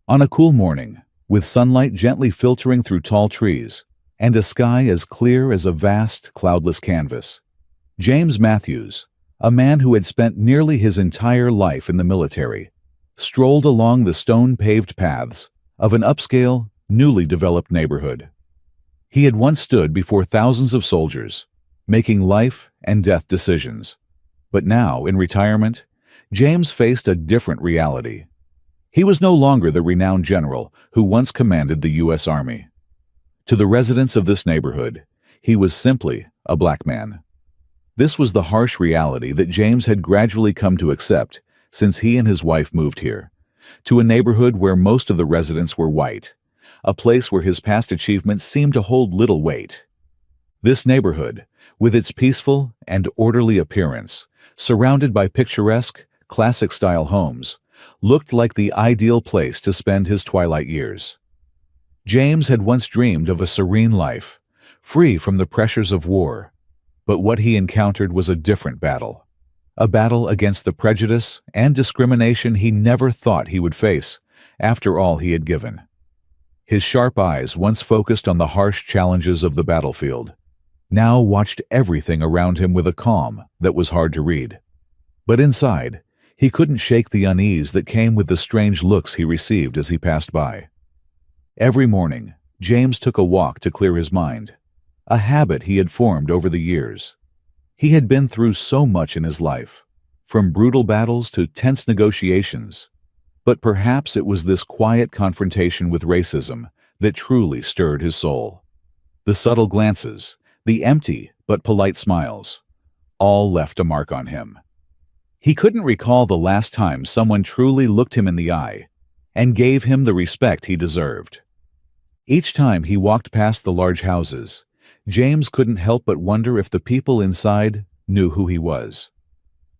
On a cool morning, with sunlight gently filtering through tall trees, and a sky as clear as a vast, cloudless canvas, James Matthews, a man who had spent nearly his entire life in the military, strolled along the stone-paved paths of an upscale, newly developed neighborhood. He had once stood before thousands of soldiers, making life and death decisions. But now, in retirement, James faced a different reality. He was no longer the renowned general who once commanded the U.S. Army. To the residents of this neighborhood, he was simply a black man. This was the harsh reality that James had gradually come to accept since he and his wife moved here, to a neighborhood where most of the residents were white, a place where his past achievements seemed to hold little weight. This neighborhood, with its peaceful and orderly appearance, surrounded by picturesque, classic-style homes, looked like the ideal place to spend his twilight years. James had once dreamed of a serene life, free from the pressures of war, but what he encountered was a different battle. A battle against the prejudice and discrimination he never thought he would face after all he had given. His sharp eyes, once focused on the harsh challenges of the battlefield, now watched everything around him with a calm that was hard to read. But inside, he couldn't shake the unease that came with the strange looks he received as he passed by. Every morning, James took a walk to clear his mind, a habit he had formed over the years. He had been through so much in his life, from brutal battles to tense negotiations, but perhaps it was this quiet confrontation with racism that truly stirred his soul. The subtle glances, the empty but polite smiles, all left a mark on him. He couldn't recall the last time someone truly looked him in the eye and gave him the respect he deserved. Each time he walked past the large houses, James couldn't help but wonder if the people inside knew who he was.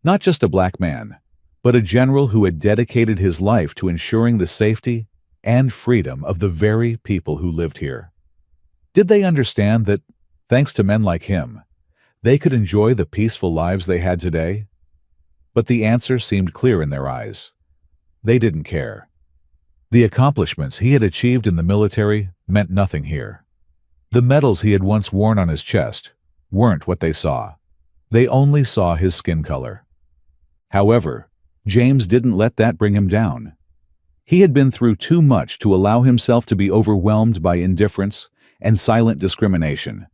Not just a black man, but a general who had dedicated his life to ensuring the safety and freedom of the very people who lived here. Did they understand that, thanks to men like him, they could enjoy the peaceful lives they had today? But the answer seemed clear in their eyes. They didn't care. The accomplishments he had achieved in the military meant nothing here. The medals he had once worn on his chest weren't what they saw. They only saw his skin color. However, James didn't let that bring him down. He had been through too much to allow himself to be overwhelmed by indifference and silent discrimination.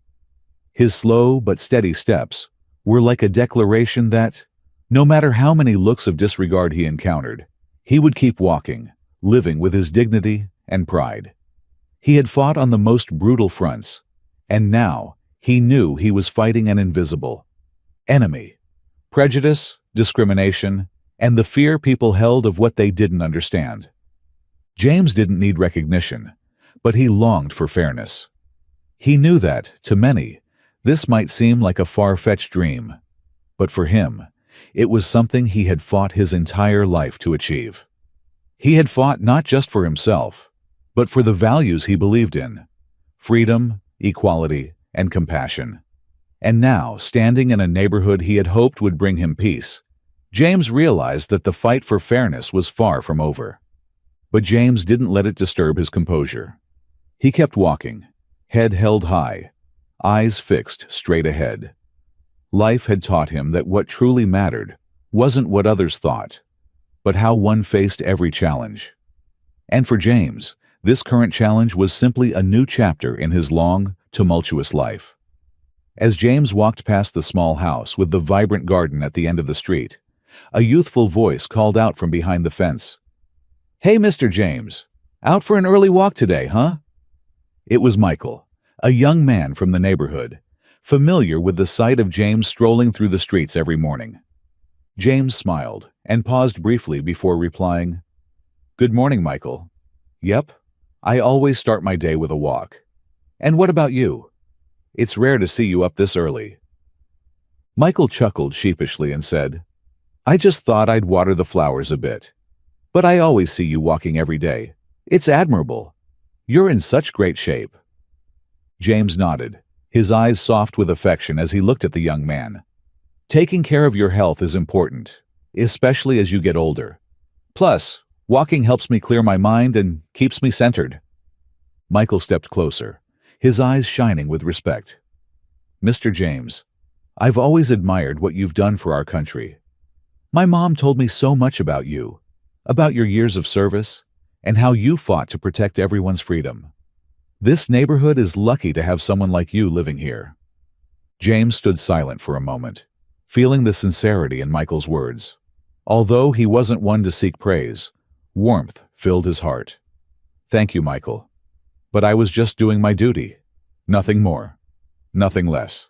His slow but steady steps were like a declaration that, no matter how many looks of disregard he encountered, he would keep walking, living with his dignity and pride. He had fought on the most brutal fronts, and now he knew he was fighting an invisible enemy: prejudice, discrimination, and the fear people held of what they didn't understand. James didn't need recognition, but he longed for fairness. He knew that, to many, this might seem like a far-fetched dream, but for him, it was something he had fought his entire life to achieve. He had fought not just for himself, but for the values he believed in: freedom, equality, and compassion. And now, standing in a neighborhood he had hoped would bring him peace, James realized that the fight for fairness was far from over. But James didn't let it disturb his composure. He kept walking, head held high, eyes fixed straight ahead. Life had taught him that what truly mattered wasn't what others thought, but how one faced every challenge. And for James, this current challenge was simply a new chapter in his long, tumultuous life. As James walked past the small house with the vibrant garden at the end of the street, a youthful voice called out from behind the fence, "Hey, Mr. James, out for an early walk today, huh?" It was Michael, a young man from the neighborhood, familiar with the sight of James strolling through the streets every morning. James smiled and paused briefly before replying, "Good morning, Michael. Yep, I always start my day with a walk. And what about you? It's rare to see you up this early." Michael chuckled sheepishly and said, "I just thought I'd water the flowers a bit. But I always see you walking every day. It's admirable. You're in such great shape." James nodded, his eyes soft with affection as he looked at the young man. "Taking care of your health is important, especially as you get older. Plus, Walking helps me clear my mind and keeps me centered." Michael stepped closer, his eyes shining with respect. "Mr. James, I've always admired what you've done for our country. My mom told me so much about you, about your years of service, and how you fought to protect everyone's freedom. This neighborhood is lucky to have someone like you living here." James stood silent for a moment, feeling the sincerity in Michael's words. Although he wasn't one to seek praise, warmth filled his heart. "Thank you, Michael. But I was just doing my duty. Nothing more. Nothing less."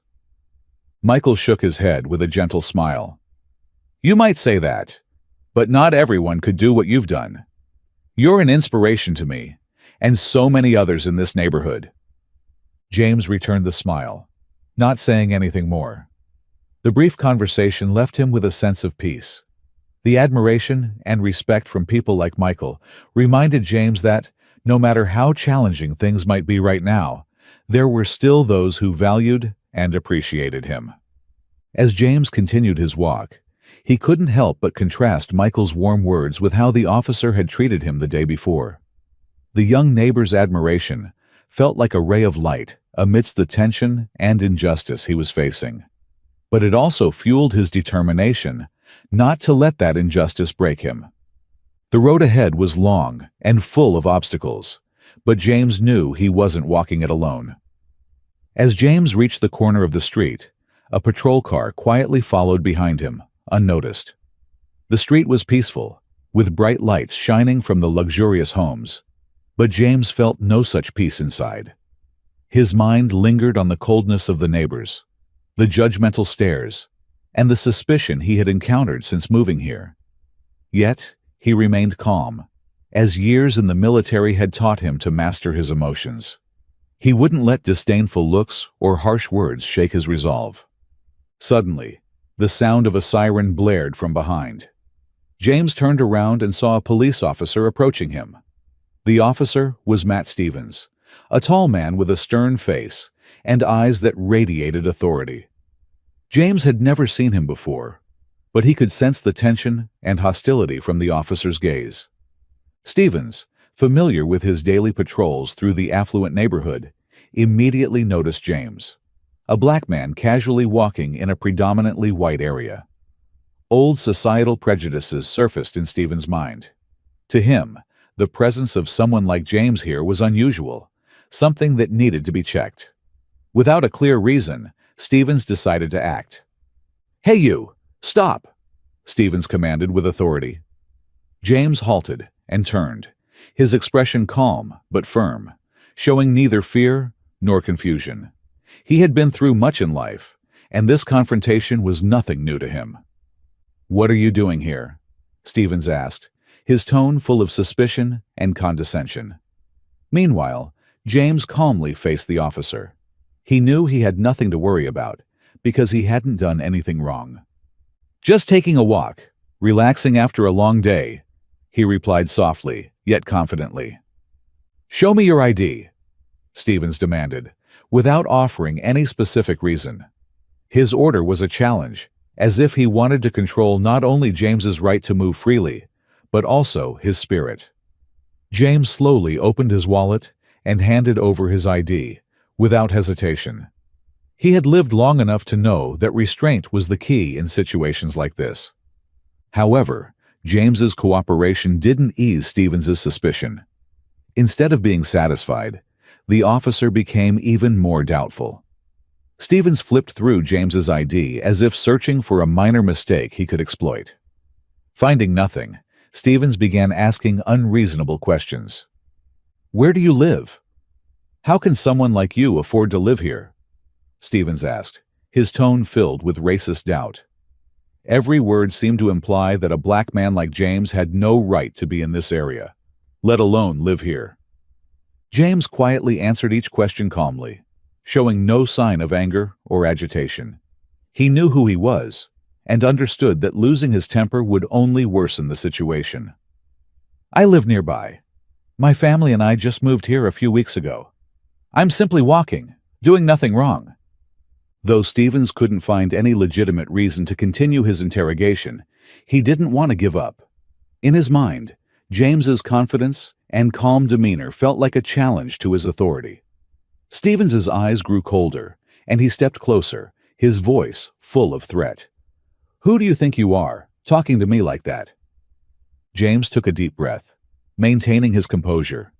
Michael shook his head with a gentle smile. "You might say that, but not everyone could do what you've done. You're an inspiration to me, and so many others in this neighborhood." James returned the smile, not saying anything more. The brief conversation left him with a sense of peace. The admiration and respect from people like Michael reminded James that, no matter how challenging things might be right now, there were still those who valued and appreciated him. As James continued his walk, he couldn't help but contrast Michael's warm words with how the officer had treated him the day before. The young neighbor's admiration felt like a ray of light amidst the tension and injustice he was facing. But it also fueled his determination not to let that injustice break him. The road ahead was long and full of obstacles, but James knew he wasn't walking it alone. As James reached the corner of the street, a patrol car quietly followed behind him, unnoticed. The street was peaceful, with bright lights shining from the luxurious homes, but James felt no such peace inside. His mind lingered on the coldness of the neighbors, the judgmental stares, and the suspicion he had encountered since moving here. Yet, he remained calm, as years in the military had taught him to master his emotions. He wouldn't let disdainful looks or harsh words shake his resolve. Suddenly, the sound of a siren blared from behind. James turned around and saw a police officer approaching him. The officer was Matt Stevens, a tall man with a stern face and eyes that radiated authority. James had never seen him before, but he could sense the tension and hostility from the officer's gaze. Stevens, familiar with his daily patrols through the affluent neighborhood, immediately noticed James, a black man casually walking in a predominantly white area. Old societal prejudices surfaced in Stevens' mind. To him, the presence of someone like James here was unusual, something that needed to be checked. Without a clear reason, Stevens decided to act. "Hey you! Stop!" Stevens commanded with authority. James halted and turned, his expression calm but firm, showing neither fear nor confusion. He had been through much in life, and this confrontation was nothing new to him. "What are you doing here?" Stevens asked, his tone full of suspicion and condescension. Meanwhile, James calmly faced the officer. He knew he had nothing to worry about, because he hadn't done anything wrong. "Just taking a walk, relaxing after a long day," he replied softly, yet confidently. "Show me your ID," Stevens demanded, without offering any specific reason. His order was a challenge, as if he wanted to control not only James's right to move freely, but also his spirit. James slowly opened his wallet and handed over his ID, without hesitation. He had lived long enough to know that restraint was the key in situations like this. However, James's cooperation didn't ease Stevens's suspicion. Instead of being satisfied, the officer became even more doubtful. Stevens flipped through James's ID as if searching for a minor mistake he could exploit. Finding nothing, Stevens began asking unreasonable questions. "Where do you live? How can someone like you afford to live here?" Stevens asked, his tone filled with racist doubt. Every word seemed to imply that a black man like James had no right to be in this area, let alone live here. James quietly answered each question calmly, showing no sign of anger or agitation. He knew who he was, and understood that losing his temper would only worsen the situation. "I live nearby. My family and I just moved here a few weeks ago. I'm simply walking, doing nothing wrong." Though Stevens couldn't find any legitimate reason to continue his interrogation, he didn't want to give up. In his mind, James's confidence and calm demeanor felt like a challenge to his authority. Stevens's eyes grew colder, and he stepped closer, his voice full of threat. "Who do you think you are, talking to me like that?" James took a deep breath, maintaining his composure.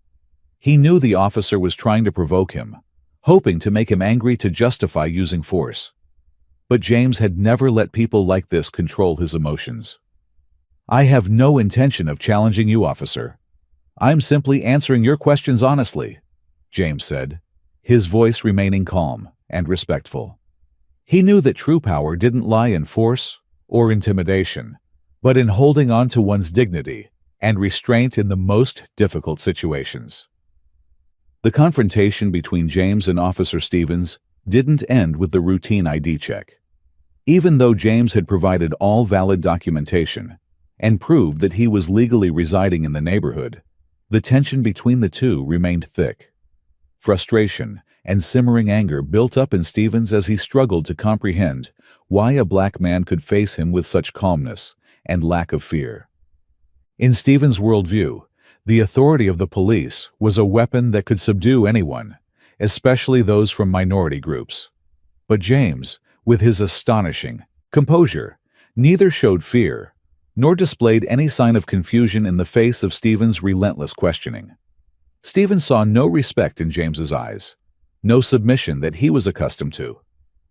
He knew the officer was trying to provoke him, hoping to make him angry to justify using force. But James had never let people like this control his emotions. "I have no intention of challenging you, officer. I'm simply answering your questions honestly," James said, his voice remaining calm and respectful. He knew that true power didn't lie in force or intimidation, but in holding on to one's dignity and restraint in the most difficult situations. The confrontation between James and Officer Stevens didn't end with the routine ID check. Even though James had provided all valid documentation and proved that he was legally residing in the neighborhood, the tension between the two remained thick. Frustration and simmering anger built up in Stevens as he struggled to comprehend why a black man could face him with such calmness and lack of fear. In Stevens' worldview, the authority of the police was a weapon that could subdue anyone, especially those from minority groups. But James, with his astonishing composure, neither showed fear nor displayed any sign of confusion in the face of Stevens' relentless questioning. Stevens saw no respect in James's eyes, no submission that he was accustomed to.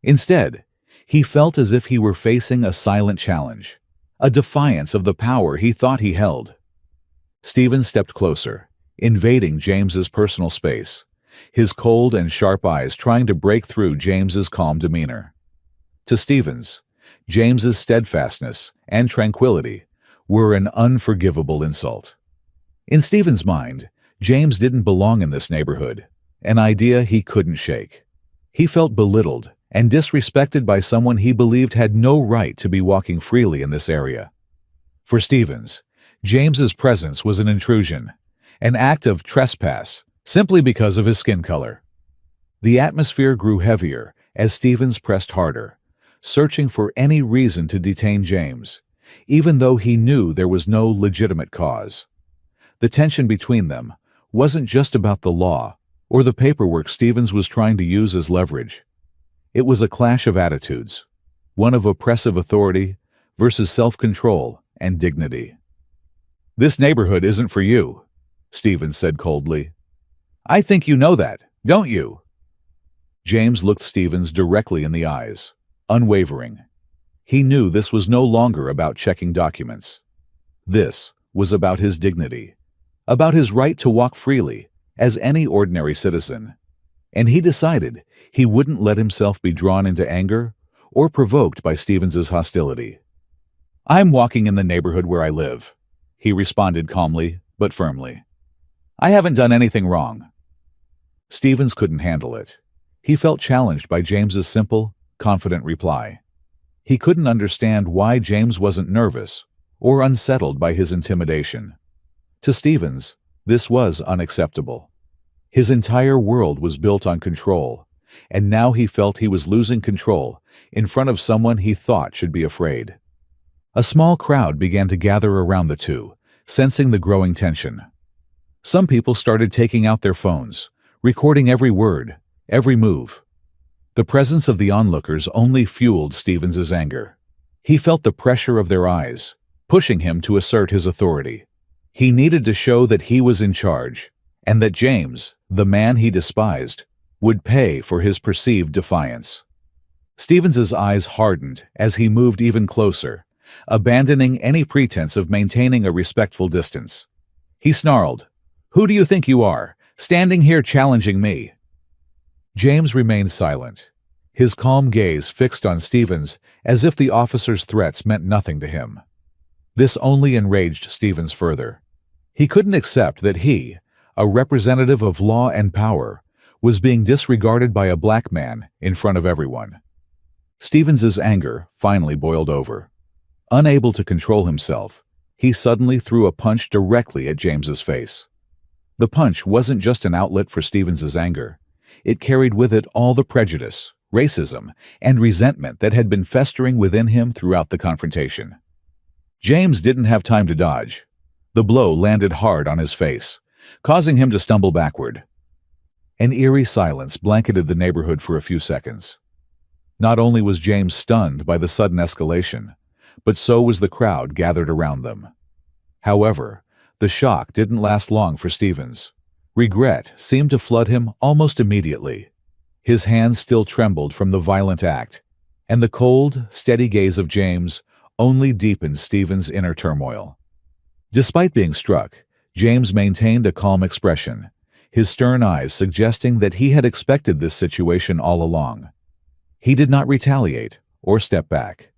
Instead, he felt as if he were facing a silent challenge, a defiance of the power he thought he held. Stevens stepped closer, invading James's personal space, his cold and sharp eyes trying to break through James's calm demeanor. To Stevens, James's steadfastness and tranquility were an unforgivable insult. In Stevens' mind, James didn't belong in this neighborhood, an idea he couldn't shake. He felt belittled and disrespected by someone he believed had no right to be walking freely in this area. For Stevens, James's presence was an intrusion, an act of trespass, simply because of his skin color. The atmosphere grew heavier as Stevens pressed harder, searching for any reason to detain James, even though he knew there was no legitimate cause. The tension between them wasn't just about the law or the paperwork Stevens was trying to use as leverage. It was a clash of attitudes, one of oppressive authority versus self-control and dignity. "This neighborhood isn't for you," Stevens said coldly. "I think you know that, don't you?" James looked Stevens directly in the eyes, unwavering. He knew this was no longer about checking documents. This was about his dignity, about his right to walk freely as any ordinary citizen. And he decided he wouldn't let himself be drawn into anger or provoked by Stevens's hostility. "I'm walking in the neighborhood where I live," he responded calmly but firmly. "I haven't done anything wrong." Stevens couldn't handle it. He felt challenged by James's simple, confident reply. He couldn't understand why James wasn't nervous or unsettled by his intimidation. To Stevens, this was unacceptable. His entire world was built on control, and now he felt he was losing control in front of someone he thought should be afraid. A small crowd began to gather around the two, sensing the growing tension. Some people started taking out their phones, recording every word, every move. The presence of the onlookers only fueled Stevens's anger. He felt the pressure of their eyes, pushing him to assert his authority. He needed to show that he was in charge, and that James, the man he despised, would pay for his perceived defiance. Stevens's eyes hardened as he moved even closer, abandoning any pretense of maintaining a respectful distance. He snarled, "Who do you think you are, standing here challenging me?" James remained silent, his calm gaze fixed on Stevens as if the officer's threats meant nothing to him. This only enraged Stevens further. He couldn't accept that he, a representative of law and power, was being disregarded by a black man in front of everyone. Stevens's anger finally boiled over. Unable to control himself, he suddenly threw a punch directly at James's face. The punch wasn't just an outlet for Stevens's anger. It carried with it all the prejudice, racism, and resentment that had been festering within him throughout the confrontation. James didn't have time to dodge. The blow landed hard on his face, causing him to stumble backward. An eerie silence blanketed the neighborhood for a few seconds. Not only was James stunned by the sudden escalation, but so was the crowd gathered around them. However, the shock didn't last long for Stevens. Regret seemed to flood him almost immediately. His hands still trembled from the violent act, and the cold, steady gaze of James only deepened Stevens' inner turmoil. Despite being struck, James maintained a calm expression, his stern eyes suggesting that he had expected this situation all along. He did not retaliate or step back.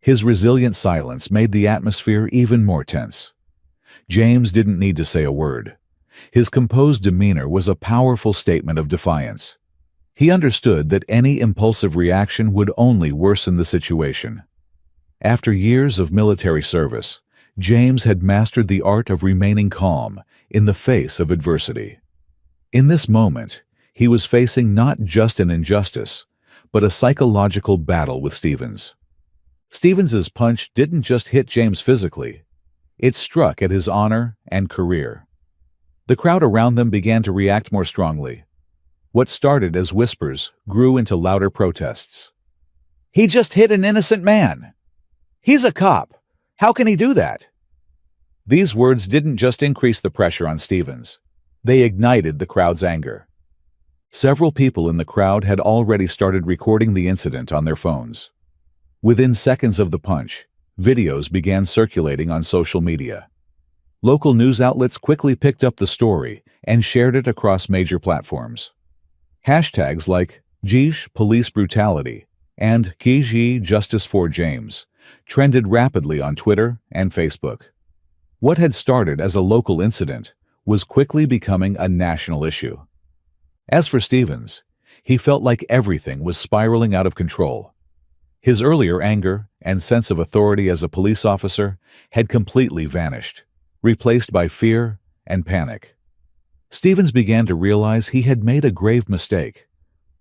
His resilient silence made the atmosphere even more tense. James didn't need to say a word. His composed demeanor was a powerful statement of defiance. He understood that any impulsive reaction would only worsen the situation. After years of military service, James had mastered the art of remaining calm in the face of adversity. In this moment, he was facing not just an injustice, but a psychological battle with Stevens. Stevens's punch didn't just hit James physically. It struck at his honor and career. The crowd around them began to react more strongly. What started as whispers grew into louder protests. "He just hit an innocent man! He's a cop! How can he do that?" These words didn't just increase the pressure on Stevens. They ignited the crowd's anger. Several people in the crowd had already started recording the incident on their phones. Within seconds of the punch, videos began circulating on social media. Local news outlets quickly picked up the story and shared it across major platforms. Hashtags like Geesh Police Brutality and Kiji Justice for James trended rapidly on Twitter and Facebook. What had started as a local incident was quickly becoming a national issue. As for Stevens, he felt like everything was spiraling out of control. His earlier anger and sense of authority as a police officer had completely vanished, replaced by fear and panic. Stevens began to realize he had made a grave mistake,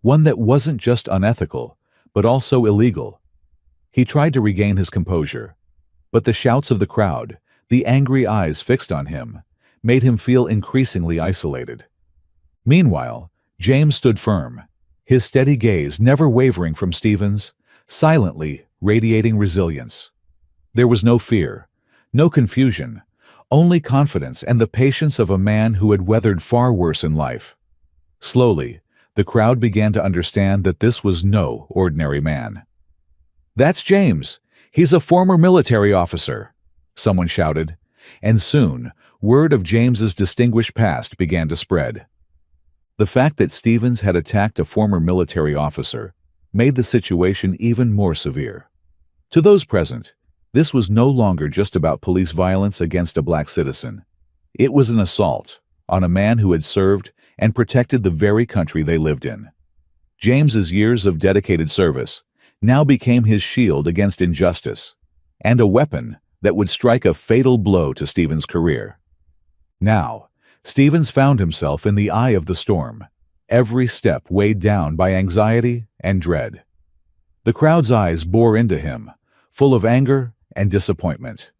one that wasn't just unethical, but also illegal. He tried to regain his composure, but the shouts of the crowd, the angry eyes fixed on him, made him feel increasingly isolated. Meanwhile, James stood firm, his steady gaze never wavering from Stevens, silently radiating resilience. There was no fear, no confusion, only confidence and the patience of a man who had weathered far worse in life. Slowly, the crowd began to understand that this was no ordinary man. "That's James! He's a former military officer!" someone shouted, and soon, word of James's distinguished past began to spread. The fact that Stevens had attacked a former military officer made the situation even more severe. To those present, this was no longer just about police violence against a black citizen. It was an assault on a man who had served and protected the very country they lived in. James's years of dedicated service now became his shield against injustice, and a weapon that would strike a fatal blow to Stevens' career. Now, Stevens found himself in the eye of the storm, every step weighed down by anxiety and dread. The crowd's eyes bore into him, full of anger and disappointment.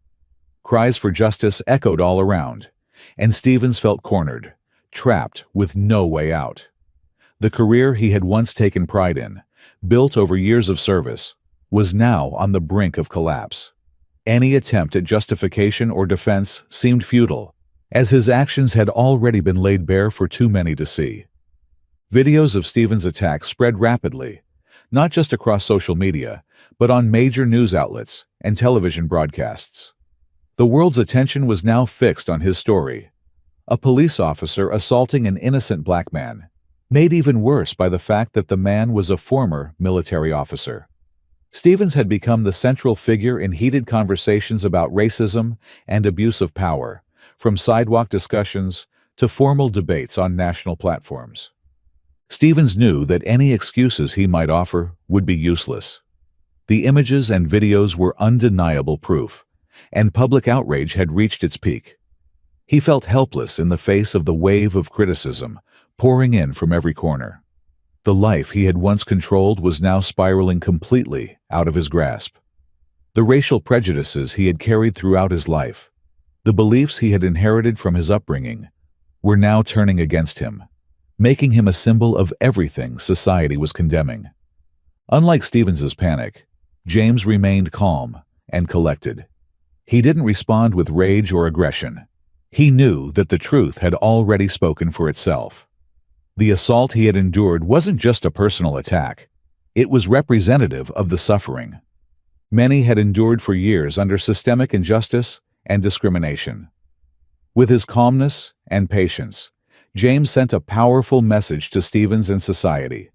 Cries for justice echoed all around, and Stevens felt cornered, trapped with no way out. The career he had once taken pride in, built over years of service, was now on the brink of collapse. Any attempt at justification or defense seemed futile, as his actions had already been laid bare for too many to see. Videos of Stevens' attack spread rapidly, not just across social media, but on major news outlets and television broadcasts. The world's attention was now fixed on his story. A police officer assaulting an innocent black man, made even worse by the fact that the man was a former military officer. Stevens had become the central figure in heated conversations about racism and abuse of power, from sidewalk discussions to formal debates on national platforms. Stevens knew that any excuses he might offer would be useless. The images and videos were undeniable proof, and public outrage had reached its peak. He felt helpless in the face of the wave of criticism pouring in from every corner. The life he had once controlled was now spiraling completely out of his grasp. The racial prejudices he had carried throughout his life, The beliefs he had inherited from his upbringing were now turning against him, making him a symbol of everything society was condemning. Unlike Stevens's panic, James remained calm and collected. He didn't respond with rage or aggression. He knew that the truth had already spoken for itself. The assault he had endured wasn't just a personal attack. It was representative of the suffering many had endured for years under systemic injustice and discrimination. With his calmness and patience, James sent a powerful message to Stevens and society.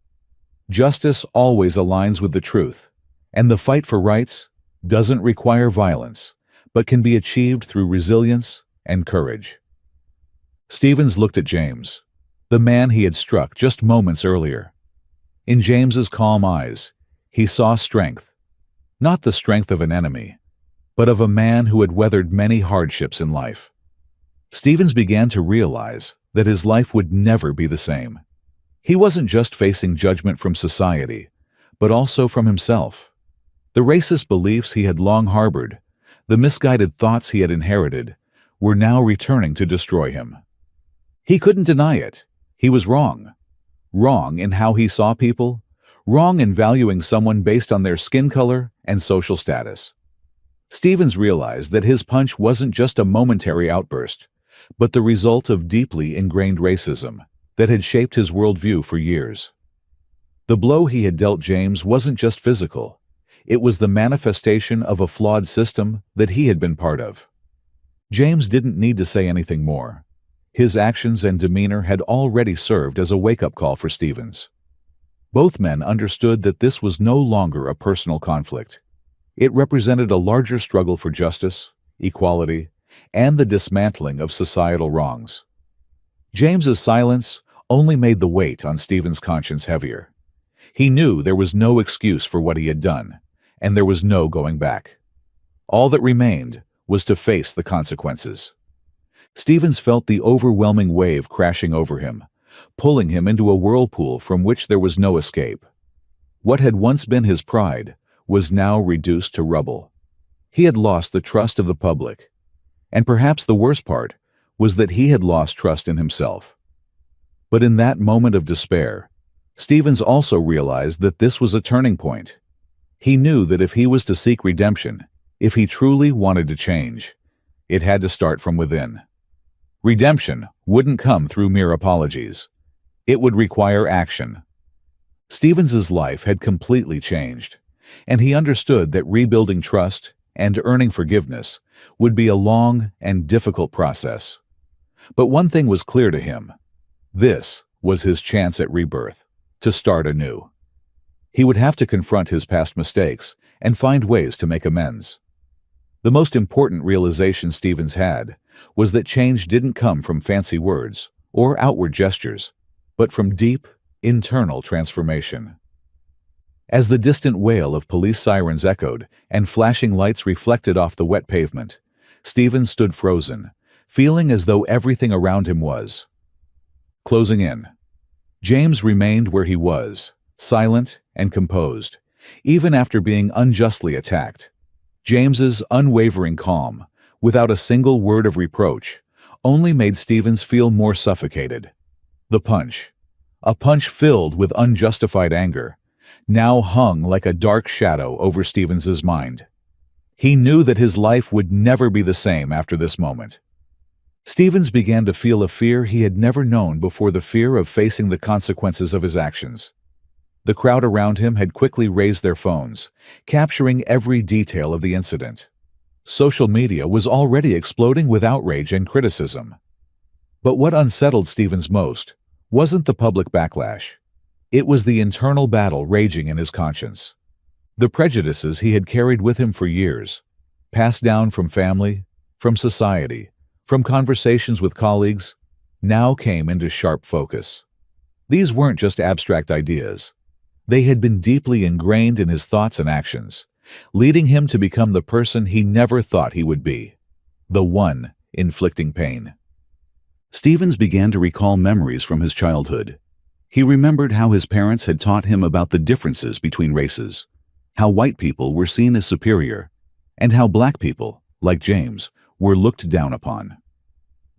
Justice always aligns with the truth, and the fight for rights doesn't require violence, but can be achieved through resilience and courage. Stevens looked at James, the man he had struck just moments earlier. In James's calm eyes, he saw strength, not the strength of an enemy, but of a man who had weathered many hardships in life. Stevens began to realize that his life would never be the same. He wasn't just facing judgment from society, but also from himself. The racist beliefs he had long harbored, the misguided thoughts he had inherited, were now returning to destroy him. He couldn't deny it. He was wrong. Wrong in how he saw people, wrong in valuing someone based on their skin color and social status. Stevens realized that his punch wasn't just a momentary outburst, but the result of deeply ingrained racism that had shaped his worldview for years. The blow he had dealt James wasn't just physical. It was the manifestation of a flawed system that he had been part of. James didn't need to say anything more. His actions and demeanor had already served as a wake-up call for Stevens. Both men understood that this was no longer a personal conflict. It represented a larger struggle for justice, equality, and the dismantling of societal wrongs. James's silence only made the weight on Stevens' conscience heavier. He knew there was no excuse for what he had done, and there was no going back. All that remained was to face the consequences. Stevens felt the overwhelming wave crashing over him, pulling him into a whirlpool from which there was no escape. What had once been his pride was now reduced to rubble. He had lost the trust of the public, and perhaps the worst part was that he had lost trust in himself. But in that moment of despair, Stevens also realized that this was a turning point. He knew that if he was to seek redemption, if he truly wanted to change, it had to start from within. Redemption wouldn't come through mere apologies. It would require action. Stevens's life had completely changed, and he understood that rebuilding trust and earning forgiveness would be a long and difficult process. But one thing was clear to him. This was his chance at rebirth, to start anew. He would have to confront his past mistakes and find ways to make amends. The most important realization Stevens had was that change didn't come from fancy words or outward gestures, but from deep, internal transformation. As the distant wail of police sirens echoed and flashing lights reflected off the wet pavement, Stevens stood frozen, feeling as though everything around him was closing in. James remained where he was, silent and composed, even after being unjustly attacked. James's unwavering calm, without a single word of reproach, only made Stevens feel more suffocated. The punch, a punch filled with unjustified anger, now hung like a dark shadow over Stevens's mind. He knew that his life would never be the same after this moment. Stevens began to feel a fear he had never known before, the fear of facing the consequences of his actions. The crowd around him had quickly raised their phones, capturing every detail of the incident. Social media was already exploding with outrage and criticism. But what unsettled Stevens most wasn't the public backlash. It was the internal battle raging in his conscience. The prejudices he had carried with him for years, passed down from family, from society, from conversations with colleagues, now came into sharp focus. These weren't just abstract ideas. They had been deeply ingrained in his thoughts and actions, leading him to become the person he never thought he would be, the one inflicting pain. Stevens began to recall memories from his childhood. He remembered how his parents had taught him about the differences between races, how white people were seen as superior, and how black people, like James, were looked down upon.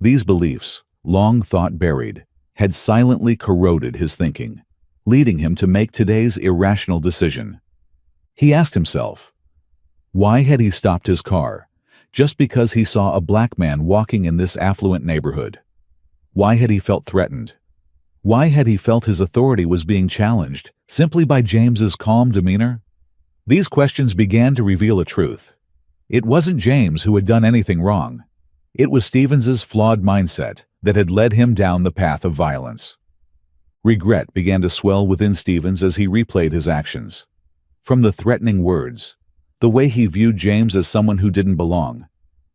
These beliefs, long thought buried, had silently corroded his thinking, leading him to make today's irrational decision. He asked himself, why had he stopped his car just because he saw a black man walking in this affluent neighborhood? Why had he felt threatened? Why had he felt his authority was being challenged simply by James's calm demeanor? These questions began to reveal a truth. It wasn't James who had done anything wrong. It was Stevens's flawed mindset that had led him down the path of violence. Regret began to swell within Stevens as he replayed his actions. From the threatening words, the way he viewed James as someone who didn't belong,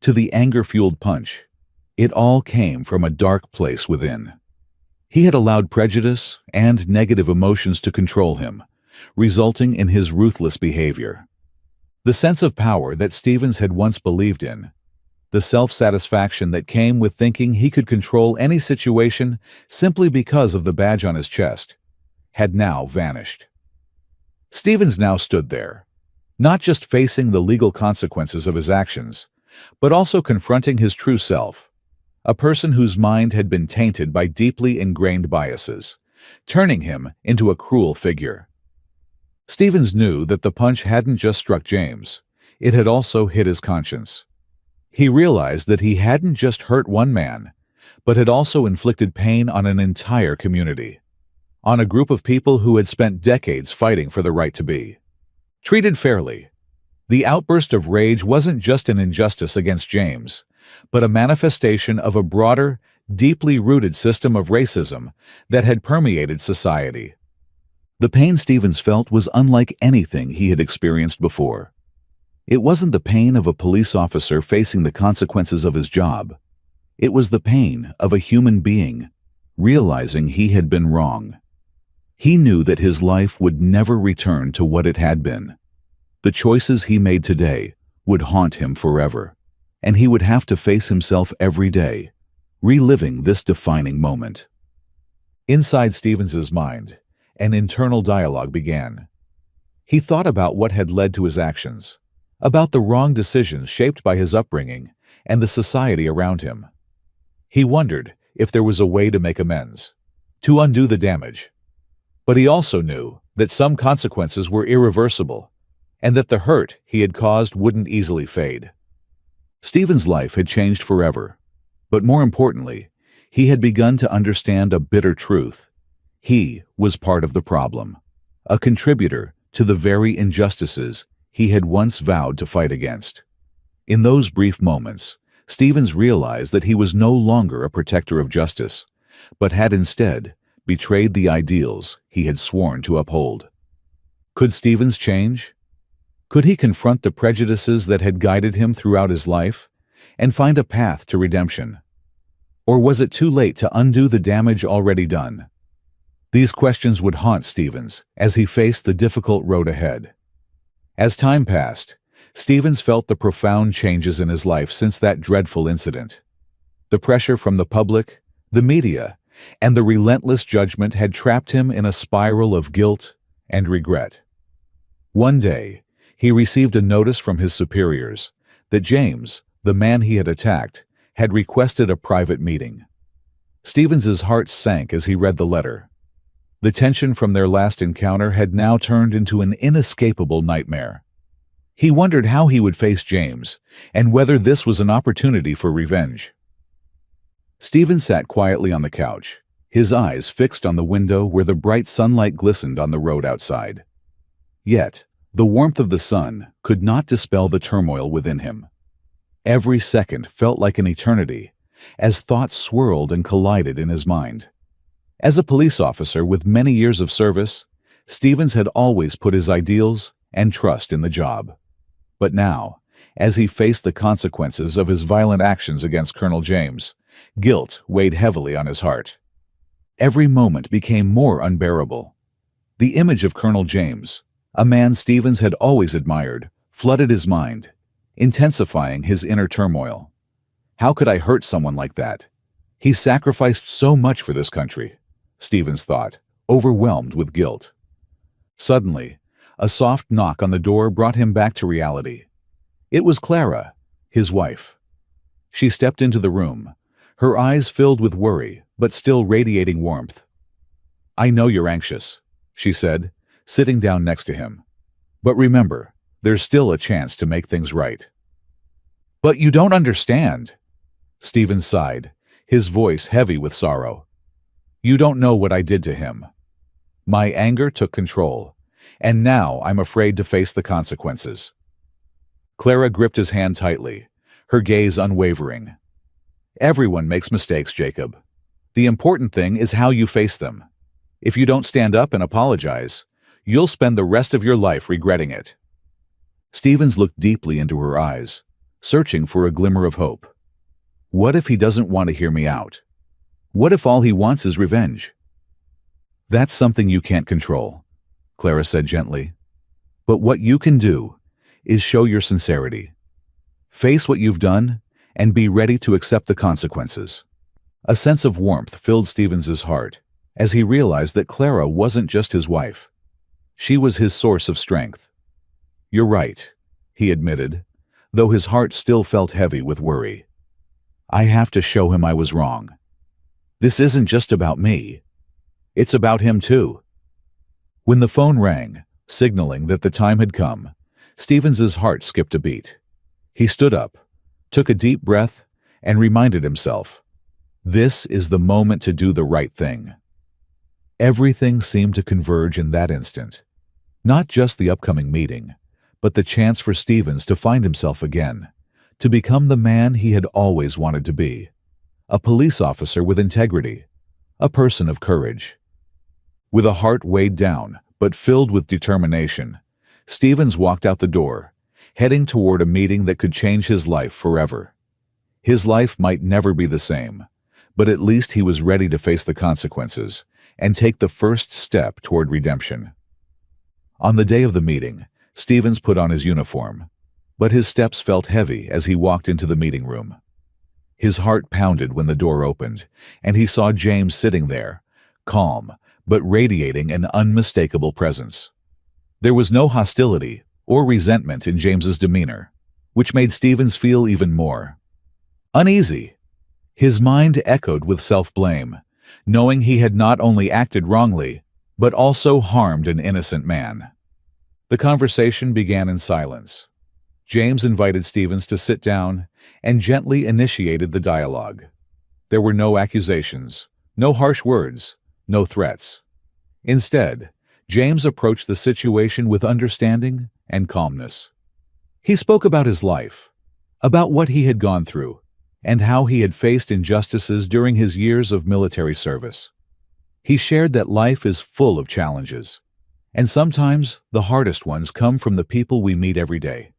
to the anger-fueled punch, it all came from a dark place within. He had allowed prejudice and negative emotions to control him, resulting in his ruthless behavior. The sense of power that Stevens had once believed in, the self-satisfaction that came with thinking he could control any situation simply because of the badge on his chest, had now vanished. Stevens now stood there, not just facing the legal consequences of his actions, but also confronting his true self, a person whose mind had been tainted by deeply ingrained biases, turning him into a cruel figure. Stevens knew that the punch hadn't just struck James, it had also hit his conscience. He realized that he hadn't just hurt one man, but had also inflicted pain on an entire community, on a group of people who had spent decades fighting for the right to be treated fairly. The outburst of rage wasn't just an injustice against James, but a manifestation of a broader, deeply rooted system of racism that had permeated society. The pain Stevens felt was unlike anything he had experienced before. It wasn't the pain of a police officer facing the consequences of his job. It was the pain of a human being realizing he had been wrong. He knew that his life would never return to what it had been. The choices he made today would haunt him forever, and he would have to face himself every day, reliving this defining moment. Inside Stevens's mind, an internal dialogue began. He thought about what had led to his actions, about the wrong decisions shaped by his upbringing and the society around him. He wondered if there was a way to make amends, to undo the damage. But he also knew that some consequences were irreversible, and that the hurt he had caused wouldn't easily fade. Stevens' life had changed forever, but more importantly, he had begun to understand a bitter truth. He was part of the problem, a contributor to the very injustices he had once vowed to fight against. In those brief moments, Stevens realized that he was no longer a protector of justice, but had instead betrayed the ideals he had sworn to uphold. Could Stevens change? Could he confront the prejudices that had guided him throughout his life and find a path to redemption? Or was it too late to undo the damage already done? These questions would haunt Stevens as he faced the difficult road ahead. As time passed, Stevens felt the profound changes in his life since that dreadful incident. The pressure from the public, the media, and the relentless judgment had trapped him in a spiral of guilt and regret. One day, he received a notice from his superiors that James, the man he had attacked, had requested a private meeting. Stevens's heart sank as he read the letter. The tension from their last encounter had now turned into an inescapable nightmare. He wondered how he would face James, and whether this was an opportunity for revenge. Stevens sat quietly on the couch, his eyes fixed on the window where the bright sunlight glistened on the road outside. Yet, the warmth of the sun could not dispel the turmoil within him. Every second felt like an eternity, as thoughts swirled and collided in his mind. As a police officer with many years of service, Stevens had always put his ideals and trust in the job. But now, as he faced the consequences of his violent actions against Colonel James, guilt weighed heavily on his heart. Every moment became more unbearable. The image of Colonel James, a man Stevens had always admired, flooded his mind, intensifying his inner turmoil. How could I hurt someone like that? He sacrificed so much for this country, Stevens thought, overwhelmed with guilt. Suddenly, a soft knock on the door brought him back to reality. It was Clara, his wife. She stepped into the room, her eyes filled with worry, but still radiating warmth. "I know you're anxious," she said, sitting down next to him. "But remember, there's still a chance to make things right." "But you don't understand," Stevens sighed, his voice heavy with sorrow. "You don't know what I did to him. My anger took control, and now I'm afraid to face the consequences." Clara gripped his hand tightly, her gaze unwavering. "Everyone makes mistakes, Jacob. The important thing is how you face them. If you don't stand up and apologize, you'll spend the rest of your life regretting it." Stevens looked deeply into her eyes, searching for a glimmer of hope. What if he doesn't want to hear me out? What if all he wants is revenge? "That's something you can't control," Clara said gently. "But what you can do is show your sincerity. Face what you've done and be ready to accept the consequences." A sense of warmth filled Stevens's heart as he realized that Clara wasn't just his wife. She was his source of strength. "You're right," he admitted, though his heart still felt heavy with worry. "I have to show him I was wrong. This isn't just about me. It's about him too." When the phone rang, signaling that the time had come, Stevens's heart skipped a beat. He stood up, took a deep breath, and reminded himself, this is the moment to do the right thing. Everything seemed to converge in that instant. Not just the upcoming meeting, but the chance for Stevens to find himself again, to become the man he had always wanted to be. A police officer with integrity, a person of courage. With a heart weighed down, but filled with determination, Stevens walked out the door, heading toward a meeting that could change his life forever. His life might never be the same, but at least he was ready to face the consequences and take the first step toward redemption. On the day of the meeting, Stevens put on his uniform, but his steps felt heavy as he walked into the meeting room. His heart pounded when the door opened, and he saw James sitting there, calm, but radiating an unmistakable presence. There was no hostility or resentment in James's demeanor, which made Stevens feel even more uneasy. His mind echoed with self-blame, knowing he had not only acted wrongly, but also harmed an innocent man. The conversation began in silence. James invited Stevens to sit down and gently initiated the dialogue. There were no accusations, no harsh words, no threats. Instead, James approached the situation with understanding and calmness. He spoke about his life, about what he had gone through, and how he had faced injustices during his years of military service. He shared that life is full of challenges, and sometimes the hardest ones come from the people we meet every day.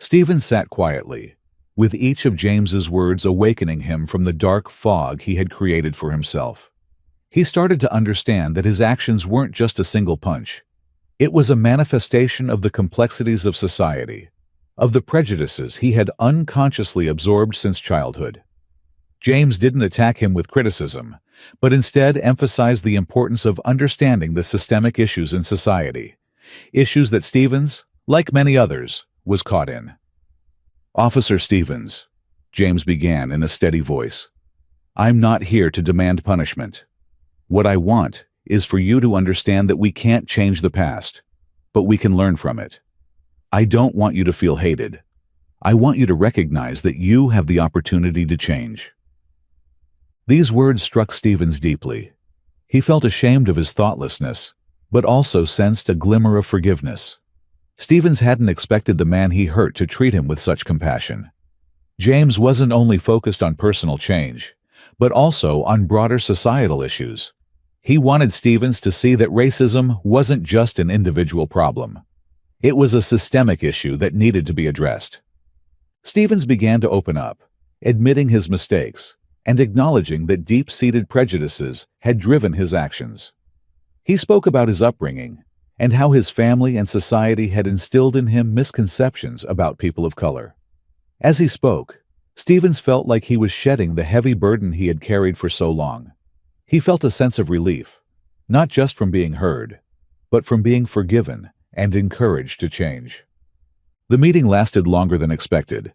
Stevens sat quietly, with each of James's words awakening him from the dark fog he had created for himself. He started to understand that his actions weren't just a single punch. It was a manifestation of the complexities of society, of the prejudices he had unconsciously absorbed since childhood. James didn't attack him with criticism, but instead emphasized the importance of understanding the systemic issues in society, issues that Stevens, like many others, was caught in. "Officer Stevens," James began in a steady voice, "I'm not here to demand punishment. What I want is for you to understand that we can't change the past, but we can learn from it. I don't want you to feel hated. I want you to recognize that you have the opportunity to change." These words struck Stevens deeply. He felt ashamed of his thoughtlessness, but also sensed a glimmer of forgiveness. Stevens hadn't expected the man he hurt to treat him with such compassion. James wasn't only focused on personal change, but also on broader societal issues. He wanted Stevens to see that racism wasn't just an individual problem. It was a systemic issue that needed to be addressed. Stevens began to open up, admitting his mistakes and acknowledging that deep-seated prejudices had driven his actions. He spoke about his upbringing and how his family and society had instilled in him misconceptions about people of color. As he spoke, Stevens felt like he was shedding the heavy burden he had carried for so long. He felt a sense of relief, not just from being heard, but from being forgiven and encouraged to change. The meeting lasted longer than expected,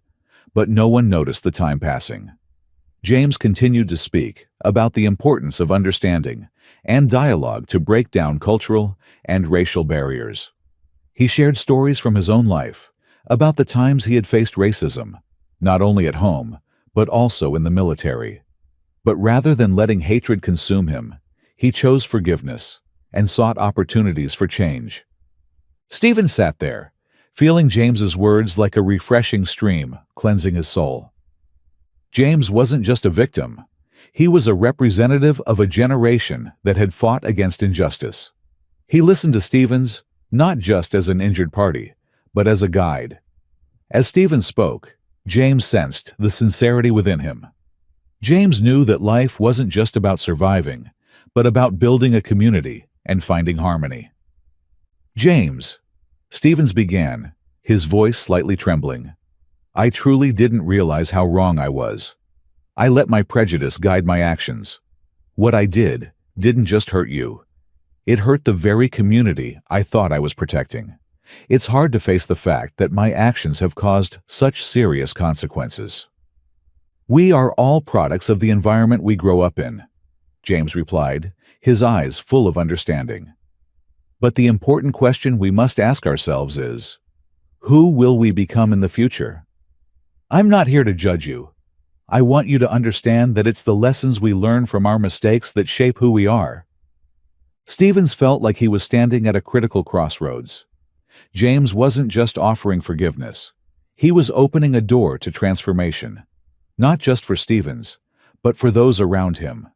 but no one noticed the time passing. James continued to speak about the importance of understanding and dialogue to break down cultural and racial barriers. He shared stories from his own life about the times he had faced racism, not only at home, but also in the military. But rather than letting hatred consume him, he chose forgiveness and sought opportunities for change. Stephen sat there, feeling James's words like a refreshing stream cleansing his soul. James wasn't just a victim. He was a representative of a generation that had fought against injustice. He listened to Stephen not just as an injured party, but as a guide. As Stephen spoke, James sensed the sincerity within him. James knew that life wasn't just about surviving, but about building a community and finding harmony. James, Stephen began, his voice slightly trembling. I truly didn't realize how wrong I was. I let my prejudice guide my actions. What I did didn't just hurt you. It hurt the very community I thought I was protecting. It's hard to face the fact that my actions have caused such serious consequences. We are all products of the environment we grow up in, James replied, his eyes full of understanding. But the important question we must ask ourselves is, who will we become in the future? I'm not here to judge you. I want you to understand that it's the lessons we learn from our mistakes that shape who we are. Stephen felt like he was standing at a critical crossroads. James wasn't just offering forgiveness. He was opening a door to transformation, not just for Stephen, but for those around him.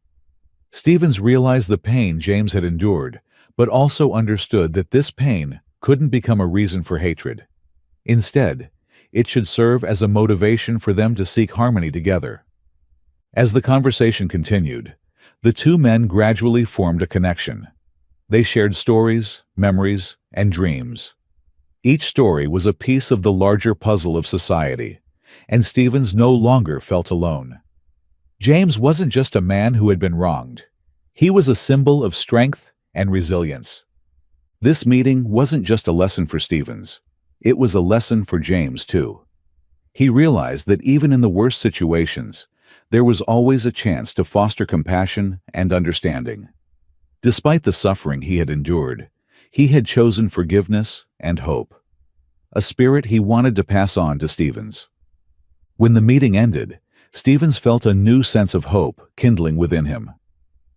Stephen realized the pain James had endured, but also understood that this pain couldn't become a reason for hatred. Instead, it should serve as a motivation for them to seek harmony together. As the conversation continued, the two men gradually formed a connection. They shared stories, memories, and dreams. Each story was a piece of the larger puzzle of society, and Stephen no longer felt alone. James wasn't just a man who had been wronged. He was a symbol of strength and resilience. This meeting wasn't just a lesson for Stephen. It was a lesson for James, too. He realized that even in the worst situations, there was always a chance to foster compassion and understanding. Despite the suffering he had endured, he had chosen forgiveness and hope, a spirit he wanted to pass on to Stephen. When the meeting ended, Stephen felt a new sense of hope kindling within him.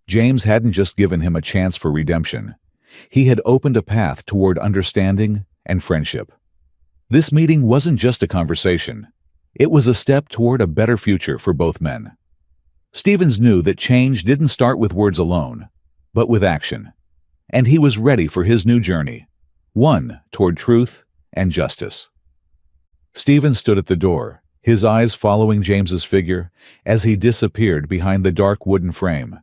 James hadn't just given him a chance for redemption. He had opened a path toward understanding and friendship. This meeting wasn't just a conversation. It was a step toward a better future for both men. Stephen knew that change didn't start with words alone, but with action. And he was ready for his new journey, one toward truth and justice. Stephen stood at the door, his eyes following James's figure as he disappeared behind the dark wooden frame.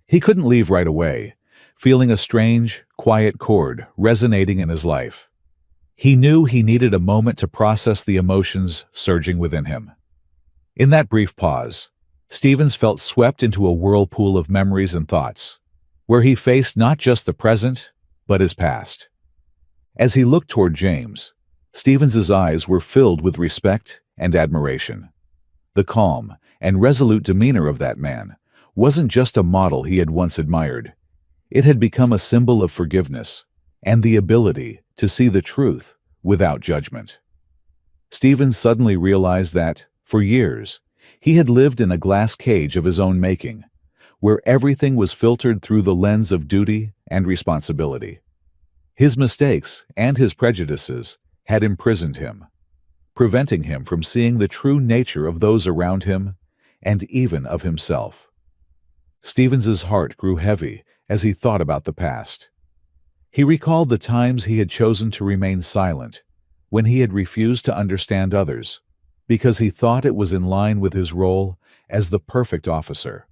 He couldn't leave right away, feeling a strange, quiet chord resonating in his life. He knew he needed a moment to process the emotions surging within him. In that brief pause, Stephen felt swept into a whirlpool of memories and thoughts, where he faced not just the present, but his past. As he looked toward James, Stephen's eyes were filled with respect and admiration. The calm and resolute demeanor of that man wasn't just a model he had once admired. It had become a symbol of forgiveness and the ability to see the truth without judgment. Stephen suddenly realized that, for years, he had lived in a glass cage of his own making, where everything was filtered through the lens of duty and responsibility. His mistakes and his prejudices had imprisoned him, preventing him from seeing the true nature of those around him and even of himself. Stephen's heart grew heavy as he thought about the past. He recalled the times he had chosen to remain silent, when he had refused to understand others, because he thought it was in line with his role as the perfect officer.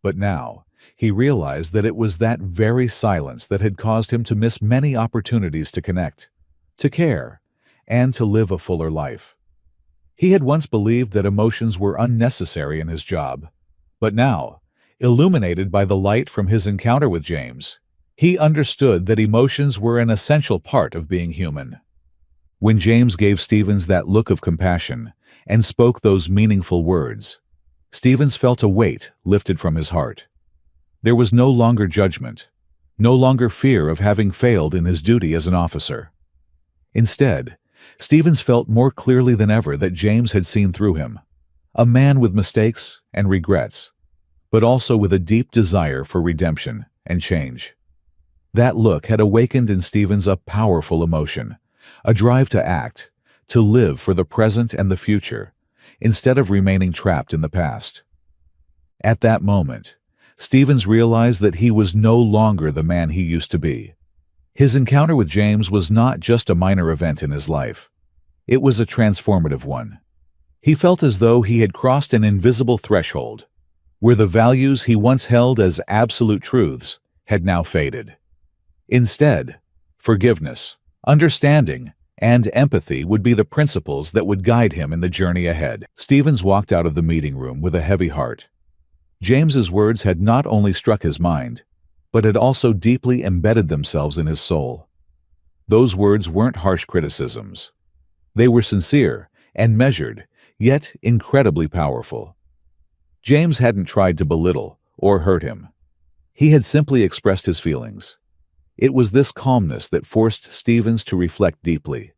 But now, he realized that it was that very silence that had caused him to miss many opportunities to connect, to care, and to live a fuller life. He had once believed that emotions were unnecessary in his job, but now, illuminated by the light from his encounter with James, he understood that emotions were an essential part of being human. When James gave Stephen that look of compassion and spoke those meaningful words, Stevens felt a weight lifted from his heart. There was no longer judgment, no longer fear of having failed in his duty as an officer. Instead, Stevens felt more clearly than ever that James had seen through him, a man with mistakes and regrets, but also with a deep desire for redemption and change. That look had awakened in Stevens a powerful emotion, a drive to act, to live for the present and the future, instead of remaining trapped in the past. At that moment, Stevens realized that he was no longer the man he used to be. His encounter with James was not just a minor event in his life. It was a transformative one. He felt as though he had crossed an invisible threshold, where the values he once held as absolute truths had now faded. Instead, forgiveness, understanding, and empathy would be the principles that would guide him in the journey ahead. Stevens walked out of the meeting room with a heavy heart. James's words had not only struck his mind, but had also deeply embedded themselves in his soul. Those words weren't harsh criticisms. They were sincere and measured, yet incredibly powerful. James hadn't tried to belittle or hurt him. He had simply expressed his feelings. It was this calmness that forced Stevens to reflect deeply.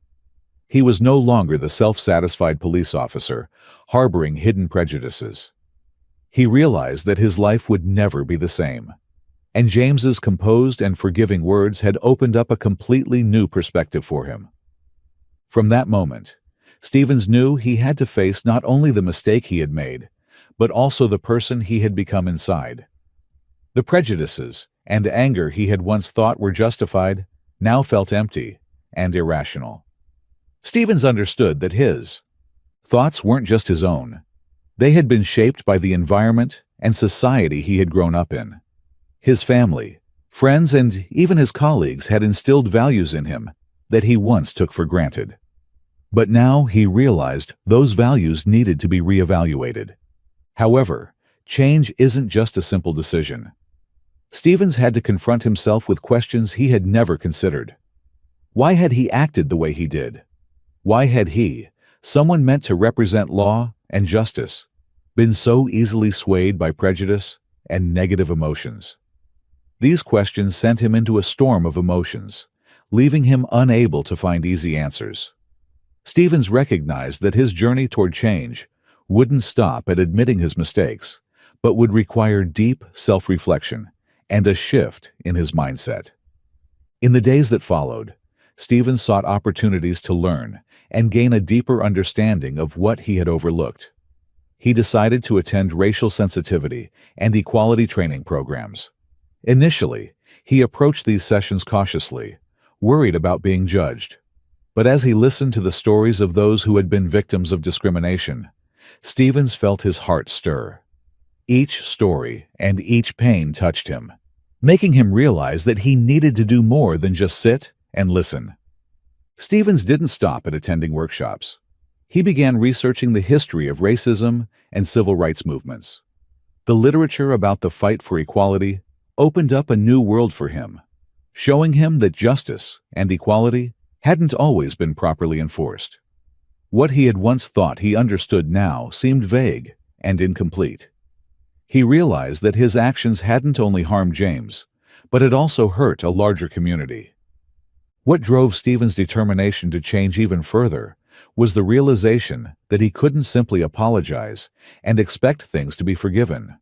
He was no longer the self-satisfied police officer, harboring hidden prejudices. He realized that his life would never be the same, and James's composed and forgiving words had opened up a completely new perspective for him. From that moment, Stevens knew he had to face not only the mistake he had made, but also the person he had become inside. The prejudices and anger he had once thought were justified now felt empty and irrational. Stevens understood that his thoughts weren't just his own. They had been shaped by the environment and society he had grown up in. His family, friends, and even his colleagues had instilled values in him that he once took for granted. But now he realized those values needed to be reevaluated. However, change isn't just a simple decision. Stevens had to confront himself with questions he had never considered. Why had he acted the way he did? Why had he, someone meant to represent law and justice, been so easily swayed by prejudice and negative emotions? These questions sent him into a storm of emotions, leaving him unable to find easy answers. Stevens recognized that his journey toward change wouldn't stop at admitting his mistakes, but would require deep self-reflection and a shift in his mindset. In the days that followed, Stevens sought opportunities to learn and gain a deeper understanding of what he had overlooked. He decided to attend racial sensitivity and equality training programs. Initially, he approached these sessions cautiously, worried about being judged. But as he listened to the stories of those who had been victims of discrimination, Stevens felt his heart stir. Each story and each pain touched him, making him realize that he needed to do more than just sit and listen. Stevens didn't stop at attending workshops. He began researching the history of racism and civil rights movements. The literature about the fight for equality opened up a new world for him, showing him that justice and equality hadn't always been properly enforced. What he had once thought he understood now seemed vague and incomplete. He realized that his actions hadn't only harmed James, but had also hurt a larger community. What drove Stevens' determination to change even further was the realization that he couldn't simply apologize and expect things to be forgiven.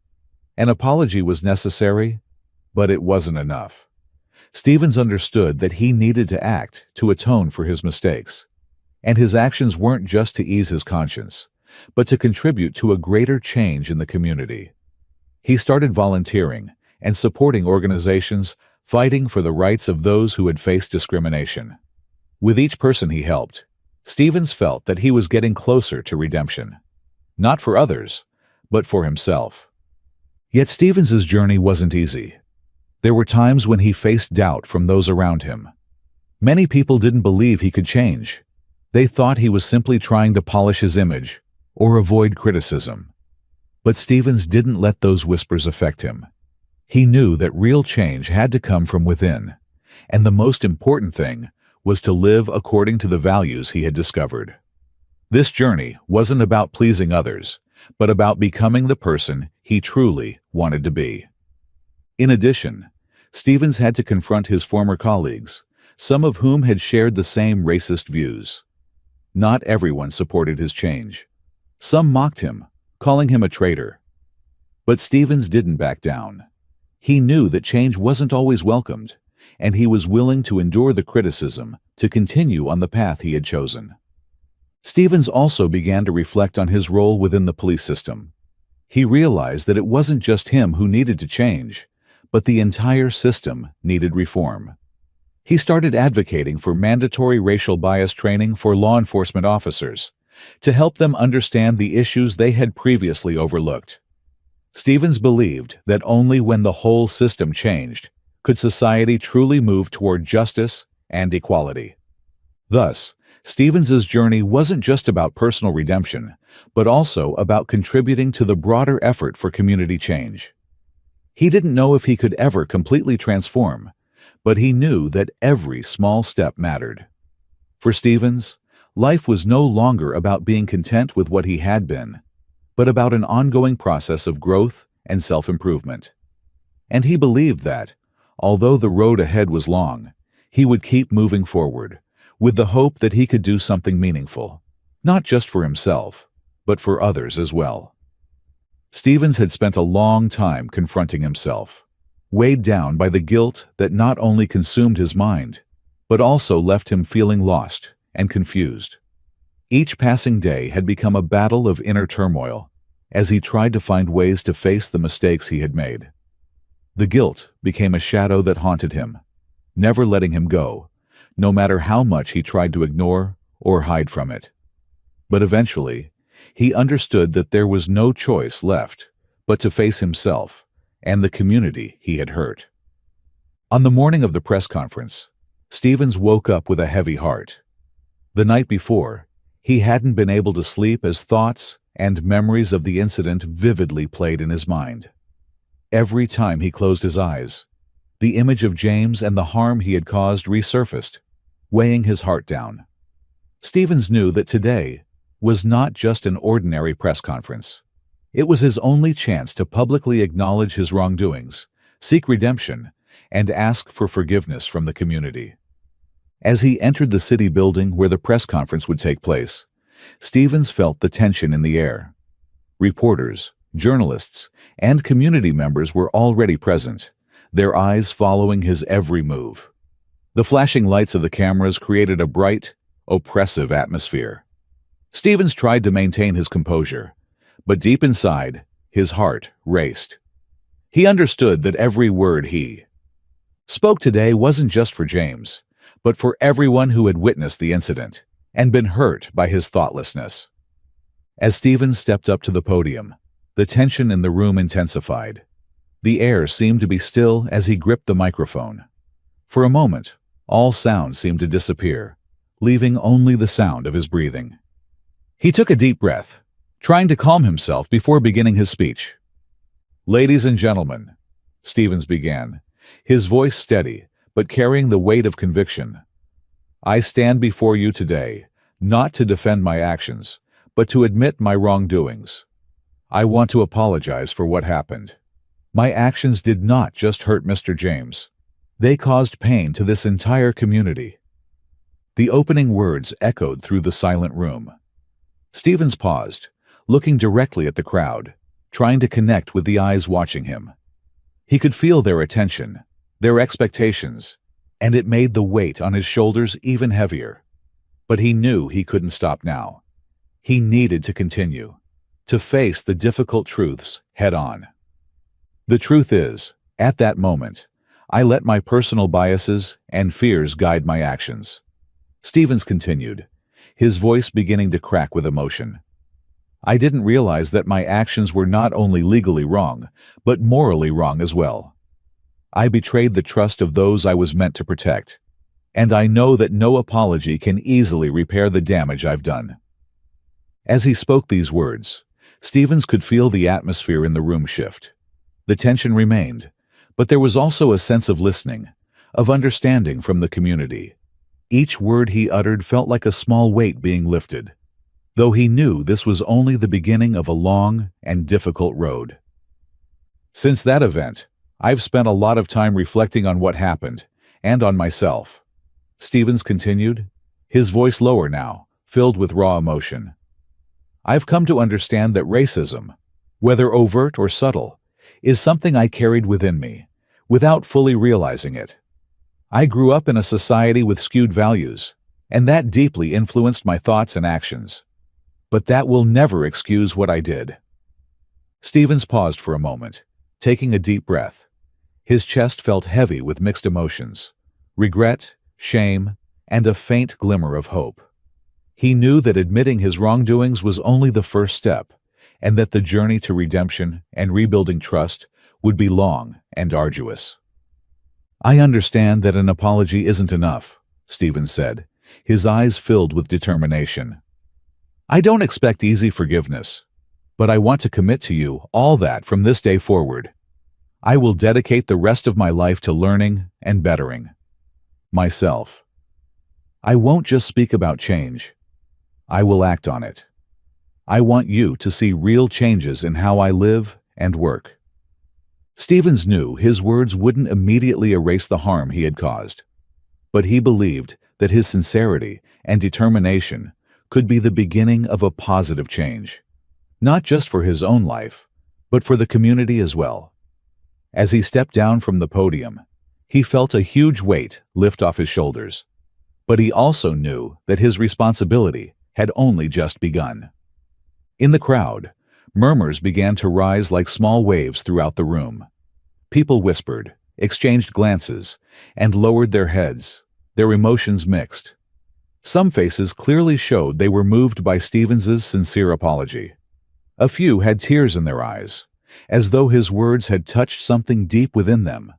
An apology was necessary, but it wasn't enough. Stevens understood that he needed to act to atone for his mistakes, and his actions weren't just to ease his conscience, but to contribute to a greater change in the community. He started volunteering and supporting organizations fighting for the rights of those who had faced discrimination. With each person he helped, Stevens felt that he was getting closer to redemption, not for others, but for himself. Yet Stevens' journey wasn't easy. There were times when he faced doubt from those around him. Many people didn't believe he could change. They thought he was simply trying to polish his image or avoid criticism. But Stevens didn't let those whispers affect him. He knew that real change had to come from within, and the most important thing was to live according to the values he had discovered. This journey wasn't about pleasing others, but about becoming the person he truly wanted to be. In addition, Stevens had to confront his former colleagues, some of whom had shared the same racist views. Not everyone supported his change. Some mocked him, calling him a traitor. But Stevens didn't back down. He knew that change wasn't always welcomed, and he was willing to endure the criticism to continue on the path he had chosen. Stevens also began to reflect on his role within the police system. He realized that it wasn't just him who needed to change, but the entire system needed reform. He started advocating for mandatory racial bias training for law enforcement officers to help them understand the issues they had previously overlooked. Stevens believed that only when the whole system changed could society truly move toward justice and equality. Thus, Stevens's journey wasn't just about personal redemption, but also about contributing to the broader effort for community change. He didn't know if he could ever completely transform, but he knew that every small step mattered. For Stevens, life was no longer about being content with what he had been, but about an ongoing process of growth and self-improvement. And he believed that, although the road ahead was long, he would keep moving forward, with the hope that he could do something meaningful, not just for himself, but for others as well. Stevens had spent a long time confronting himself, weighed down by the guilt that not only consumed his mind, but also left him feeling lost and confused. Each passing day had become a battle of inner turmoil as he tried to find ways to face the mistakes he had made. The guilt became a shadow that haunted him, never letting him go, no matter how much he tried to ignore or hide from it. But eventually, he understood that there was no choice left but to face himself and the community he had hurt. On the morning of the press conference, Stevens woke up with a heavy heart. The night before, he hadn't been able to sleep as thoughts and memories of the incident vividly played in his mind. Every time he closed his eyes, the image of James and the harm he had caused resurfaced, weighing his heart down. Stevens knew that today was not just an ordinary press conference. It was his only chance to publicly acknowledge his wrongdoings, seek redemption, and ask for forgiveness from the community. As he entered the city building where the press conference would take place, Stevens felt the tension in the air. Reporters, journalists, and community members were already present, their eyes following his every move. The flashing lights of the cameras created a bright, oppressive atmosphere. Stevens tried to maintain his composure, but deep inside, his heart raced. He understood that every word he spoke today wasn't just for James, but for everyone who had witnessed the incident and been hurt by his thoughtlessness. As Stevens stepped up to the podium, the tension in the room intensified. The air seemed to be still as he gripped the microphone. For a moment, all sound seemed to disappear, leaving only the sound of his breathing. He took a deep breath, trying to calm himself before beginning his speech. "Ladies and gentlemen," Stevens began, his voice steady but carrying the weight of conviction, "I stand before you today, not to defend my actions, but to admit my wrongdoings. I want to apologize for what happened. My actions did not just hurt Mr. James. They caused pain to this entire community." The opening words echoed through the silent room. Stevens paused, looking directly at the crowd, trying to connect with the eyes watching him. He could feel their attention, their expectations, and it made the weight on his shoulders even heavier. But he knew he couldn't stop now. He needed to continue, to face the difficult truths head-on. "The truth is, at that moment, I let my personal biases and fears guide my actions," Stevens continued, his voice beginning to crack with emotion. "I didn't realize that my actions were not only legally wrong, but morally wrong as well. I betrayed the trust of those I was meant to protect, and I know that no apology can easily repair the damage I've done." As he spoke these words, Stevens could feel the atmosphere in the room shift. The tension remained, but there was also a sense of listening, of understanding from the community. Each word he uttered felt like a small weight being lifted. though he knew this was only the beginning of a long and difficult road. Since that event, I've spent a lot of time reflecting on what happened, and on myself. Stevens continued, his voice lower now, filled with raw emotion. I've come to understand that racism, whether overt or subtle, is something I carried within me, without fully realizing it. I grew up in a society with skewed values, and that deeply influenced my thoughts and actions. But that will never excuse what I did. Stevens paused for a moment, taking a deep breath. His chest felt heavy with mixed emotions, regret, shame, and a faint glimmer of hope. He knew that admitting his wrongdoings was only the first step, and that the journey to redemption and rebuilding trust would be long and arduous. I understand that an apology isn't enough, Stevens said, his eyes filled with determination. I don't expect easy forgiveness, but I want to commit to you all that from this day forward. I will dedicate the rest of my life to learning and bettering myself. I won't just speak about change. I will act on it. I want you to see real changes in how I live and work. Stevens knew his words wouldn't immediately erase the harm he had caused, but he believed that his sincerity and determination could be the beginning of a positive change, not just for his own life, but for the community as well. As he stepped down from the podium, he felt a huge weight lift off his shoulders, but he also knew that his responsibility had only just begun. In the crowd, murmurs began to rise like small waves throughout the room. People whispered, exchanged glances, and lowered their heads, their emotions mixed. Some faces clearly showed they were moved by Stevens's sincere apology. A few had tears in their eyes, as though his words had touched something deep within them.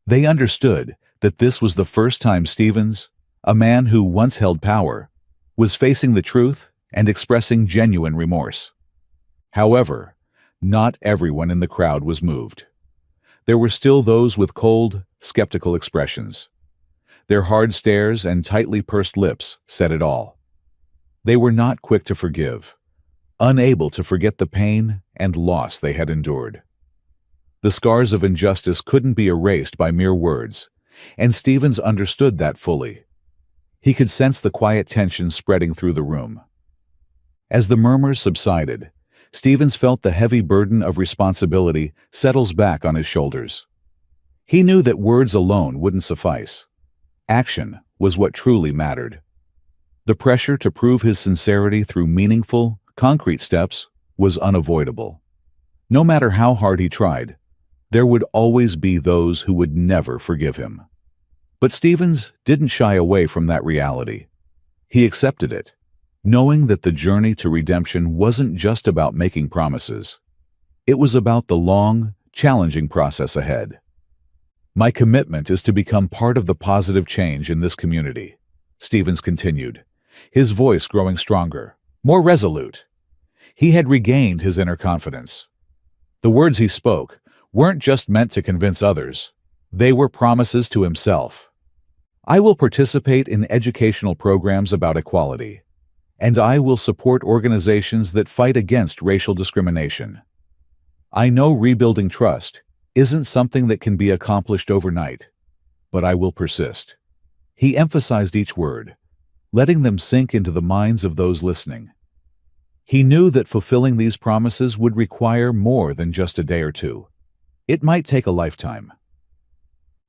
They understood that this was the first time Stevens, a man who once held power, was facing the truth and expressing genuine remorse. However, not everyone in the crowd was moved. There were still those with cold, skeptical expressions. Their hard stares and tightly pursed lips said it all. They were not quick to forgive, unable to forget the pain and loss they had endured. The scars of injustice couldn't be erased by mere words, and Stevens understood that fully. He could sense the quiet tension spreading through the room. As the murmurs subsided, Stevens felt the heavy burden of responsibility settles back on his shoulders. He knew that words alone wouldn't suffice. Action was what truly mattered. The pressure to prove his sincerity through meaningful, concrete steps was unavoidable. No matter how hard he tried, there would always be those who would never forgive him. But Stevens didn't shy away from that reality. He accepted it, knowing that the journey to redemption wasn't just about making promises. It was about the long, challenging process ahead. My commitment is to become part of the positive change in this community, Stevens continued, his voice growing stronger, more resolute. He had regained his inner confidence. The words he spoke weren't just meant to convince others. They were promises to himself. I will participate in educational programs about equality, and I will support organizations that fight against racial discrimination. I know rebuilding trust isn't something that can be accomplished overnight, but I will persist. He emphasized each word, letting them sink into the minds of those listening. He knew that fulfilling these promises would require more than just a day or two. It might take a lifetime.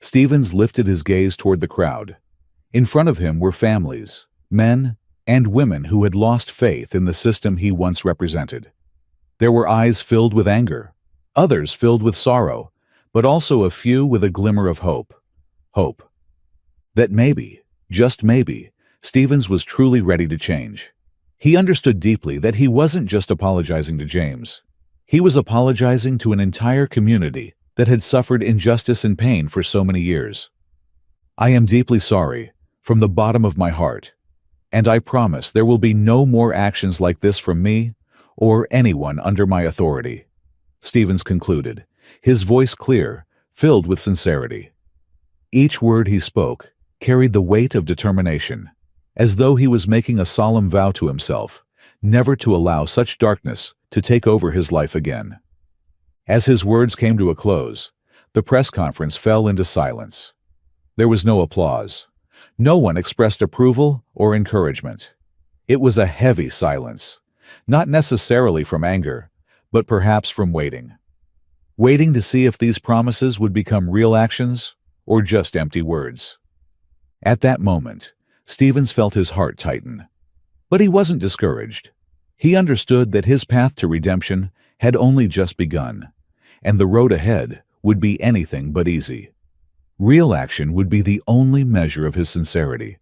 Stevens lifted his gaze toward the crowd. In front of him were families, men, and women who had lost faith in the system he once represented. There were eyes filled with anger, others filled with sorrow, but also a few with a glimmer of hope. Hope that maybe, just maybe, Stevens was truly ready to change. He understood deeply that he wasn't just apologizing to James. He was apologizing to an entire community that had suffered injustice and pain for so many years. I am deeply sorry, from the bottom of my heart, and I promise there will be no more actions like this from me or anyone under my authority, Stevens concluded, his voice clear, filled with sincerity. Each word he spoke carried the weight of determination, as though he was making a solemn vow to himself, never to allow such darkness to take over his life again. As his words came to a close, the press conference fell into silence. There was no applause. No one expressed approval or encouragement. It was a heavy silence, not necessarily from anger, but perhaps from waiting. Waiting to see if these promises would become real actions or just empty words. At that moment, Stevens felt his heart tighten. But he wasn't discouraged. He understood that his path to redemption had only just begun, and the road ahead would be anything but easy. Real action would be the only measure of his sincerity,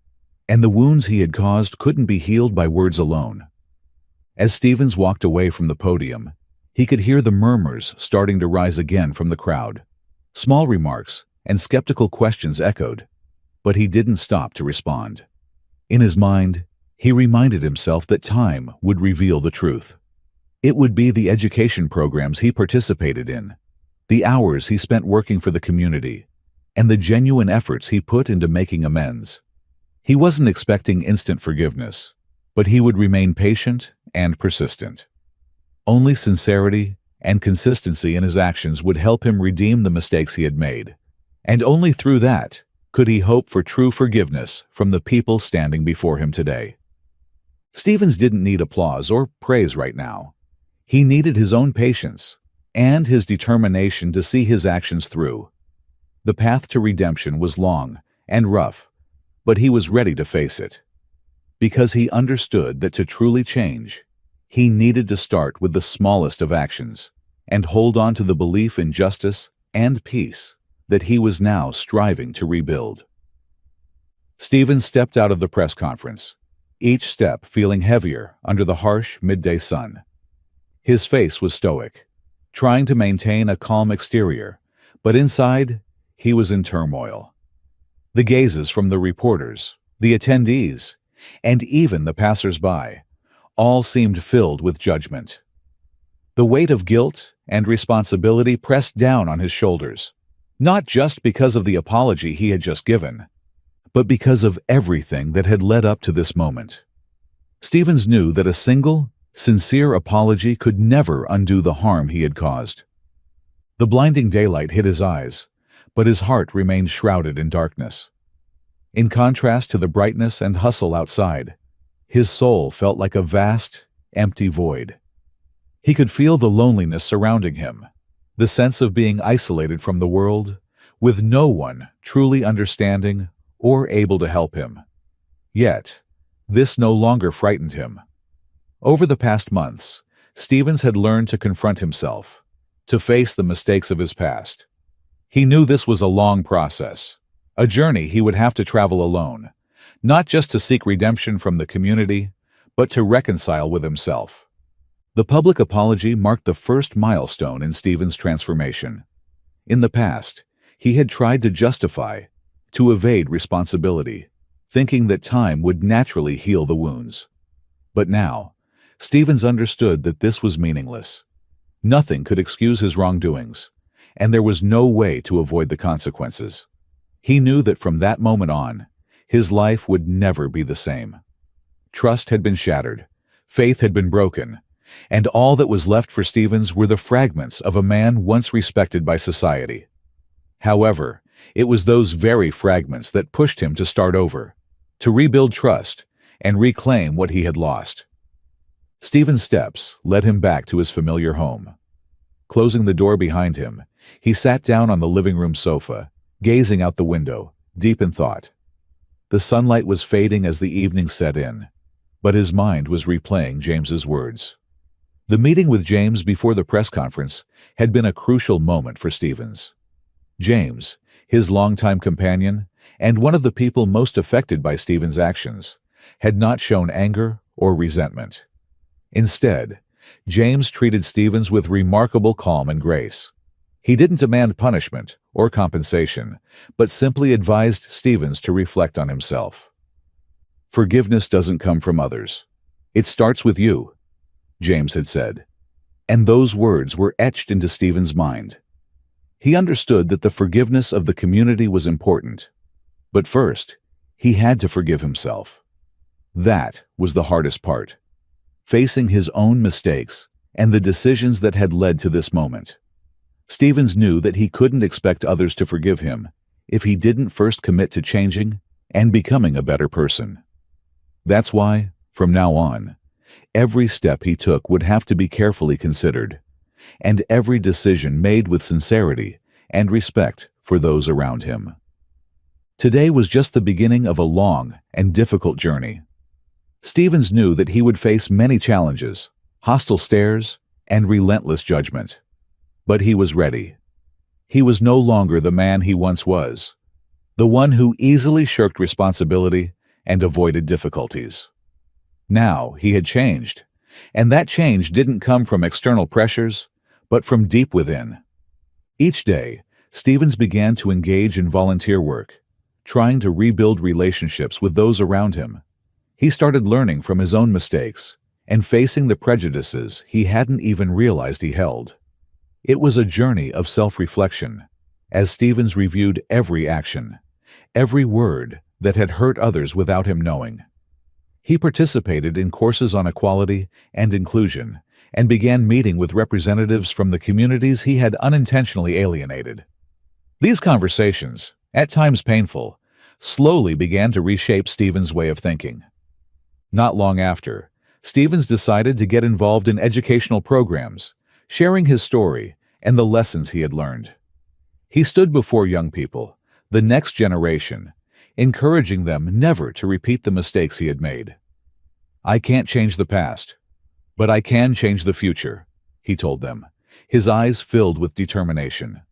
and the wounds he had caused couldn't be healed by words alone. As Stevens walked away from the podium, he could hear the murmurs starting to rise again from the crowd. Small remarks and skeptical questions echoed, but he didn't stop to respond. In his mind, he reminded himself that time would reveal the truth. It would be the education programs he participated in, the hours he spent working for the community, and the genuine efforts he put into making amends. He wasn't expecting instant forgiveness, but he would remain patient and persistent. Only sincerity and consistency in his actions would help him redeem the mistakes he had made, and only through that could he hope for true forgiveness from the people standing before him today. Stevens didn't need applause or praise right now. He needed his own patience and his determination to see his actions through. The path to redemption was long and rough, but he was ready to face it. Because he understood that to truly change, he needed to start with the smallest of actions and hold on to the belief in justice and peace that he was now striving to rebuild. Stevens stepped out of the press conference, each step feeling heavier under the harsh midday sun. His face was stoic, trying to maintain a calm exterior, but inside, he was in turmoil. The gazes from the reporters, the attendees, and even the passers-by all seemed filled with judgment. The weight of guilt and responsibility pressed down on his shoulders, not just because of the apology he had just given, but because of everything that had led up to this moment. Stevens knew that a single, sincere apology could never undo the harm he had caused. The blinding daylight hit his eyes, but his heart remained shrouded in darkness. In contrast to the brightness and hustle outside, his soul felt like a vast, empty void. He could feel the loneliness surrounding him, the sense of being isolated from the world, with no one truly understanding or able to help him. Yet, this no longer frightened him. Over the past months, Stevens had learned to confront himself, to face the mistakes of his past. He knew this was a long process, a journey he would have to travel alone, not just to seek redemption from the community, but to reconcile with himself. The public apology marked the first milestone in Stevens' transformation. In the past, he had tried to justify, to evade responsibility, thinking that time would naturally heal the wounds. But now, Stevens understood that this was meaningless. Nothing could excuse his wrongdoings, and there was no way to avoid the consequences. He knew that from that moment on, his life would never be the same. Trust had been shattered, faith had been broken, and all that was left for Stevens were the fragments of a man once respected by society. However, it was those very fragments that pushed him to start over, to rebuild trust and reclaim what he had lost. Stevens' steps led him back to his familiar home. Closing the door behind him, he sat down on the living room sofa, gazing out the window, deep in thought. The sunlight was fading as the evening set in, but his mind was replaying James's words. The meeting with James before the press conference had been a crucial moment for Stevens. James, his longtime companion, and one of the people most affected by Stevens' actions, had not shown anger or resentment. Instead, James treated Stevens with remarkable calm and grace. He didn't demand punishment or compensation, but simply advised Stevens to reflect on himself. "Forgiveness doesn't come from others. It starts with you," James had said, and those words were etched into Stevens' mind. He understood that the forgiveness of the community was important, but first, he had to forgive himself. That was the hardest part. facing his own mistakes and the decisions that had led to this moment. Stevens knew that he couldn't expect others to forgive him if he didn't first commit to changing and becoming a better person. That's why, from now on, every step he took would have to be carefully considered, and every decision made with sincerity and respect for those around him. Today was just the beginning of a long and difficult journey. Stevens knew that he would face many challenges, hostile stares, and relentless judgment. But he was ready. He was no longer the man he once was, the one who easily shirked responsibility and avoided difficulties. Now he had changed, and that change didn't come from external pressures, but from deep within. Each day, Stevens began to engage in volunteer work, trying to rebuild relationships with those around him. He started learning from his own mistakes and facing the prejudices he hadn't even realized he held. It was a journey of self-reflection, as Stevens reviewed every action, every word that had hurt others without him knowing. He participated in courses on equality and inclusion and began meeting with representatives from the communities he had unintentionally alienated. These conversations, at times painful, slowly began to reshape Stevens' way of thinking. Not long after, Stevens decided to get involved in educational programs, sharing his story and the lessons he had learned. He stood before young people, the next generation, encouraging them never to repeat the mistakes he had made. "I can't change the past, but I can change the future," he told them, his eyes filled with determination.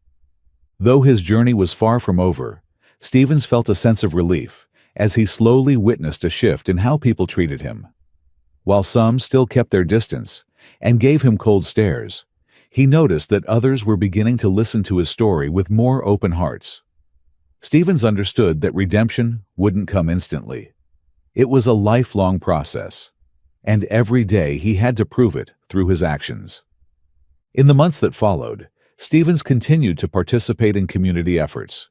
Though his journey was far from over, Stevens felt a sense of relief as he slowly witnessed a shift in how people treated him. While some still kept their distance and gave him cold stares, he noticed that others were beginning to listen to his story with more open hearts. Stevens understood that redemption wouldn't come instantly. It was a lifelong process, and every day he had to prove it through his actions. In the months that followed, Stevens continued to participate in community efforts.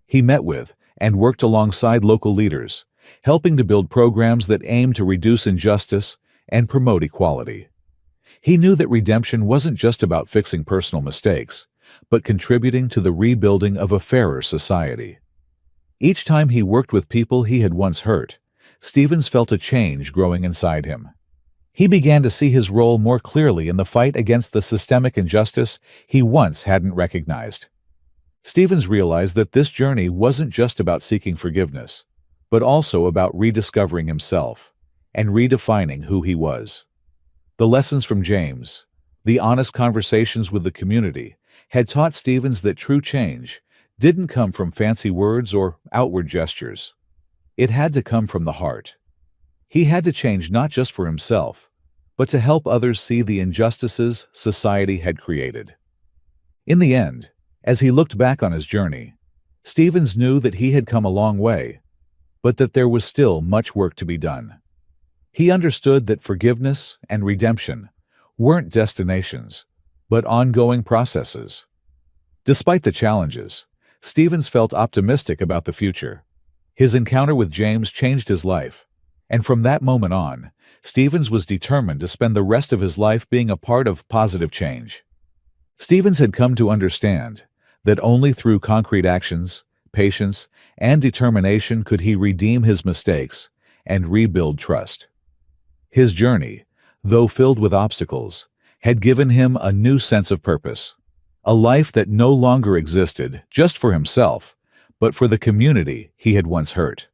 He met with and worked alongside local leaders, helping to build programs that aimed to reduce injustice and promote equality. He knew that redemption wasn't just about fixing personal mistakes, but contributing to the rebuilding of a fairer society. Each time he worked with people he had once hurt, Stevens felt a change growing inside him. He began to see his role more clearly in the fight against the systemic injustice he once hadn't recognized. Stevens realized that this journey wasn't just about seeking forgiveness, but also about rediscovering himself and redefining who he was. The lessons from James, the honest conversations with the community, had taught Stevens that true change didn't come from fancy words or outward gestures. It had to come from the heart. He had to change not just for himself, but to help others see the injustices society had created. In the end, as he looked back on his journey, Stevens knew that he had come a long way, but that there was still much work to be done. He understood that forgiveness and redemption weren't destinations, but ongoing processes. Despite the challenges, Stevens felt optimistic about the future. His encounter with James changed his life, and from that moment on, Stevens was determined to spend the rest of his life being a part of positive change. Stevens had come to understand that only through concrete actions, patience, and determination could he redeem his mistakes and rebuild trust. His journey, though filled with obstacles, had given him a new sense of purpose, a life that no longer existed just for himself, but for the community he had once hurt.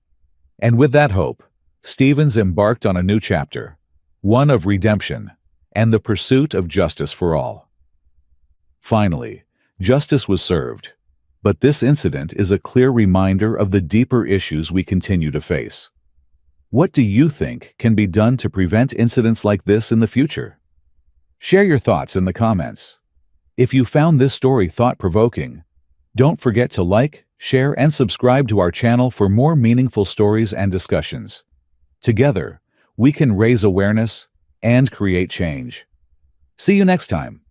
And with that hope, Stevens embarked on a new chapter, one of redemption and the pursuit of justice for all. Finally, justice was served, but this incident is a clear reminder of the deeper issues we continue to face. What do you think can be done to prevent incidents like this in the future? Share your thoughts in the comments. If you found this story thought-provoking, don't forget to like, share, and subscribe to our channel for more meaningful stories and discussions. Together, we can raise awareness and create change. See you next time.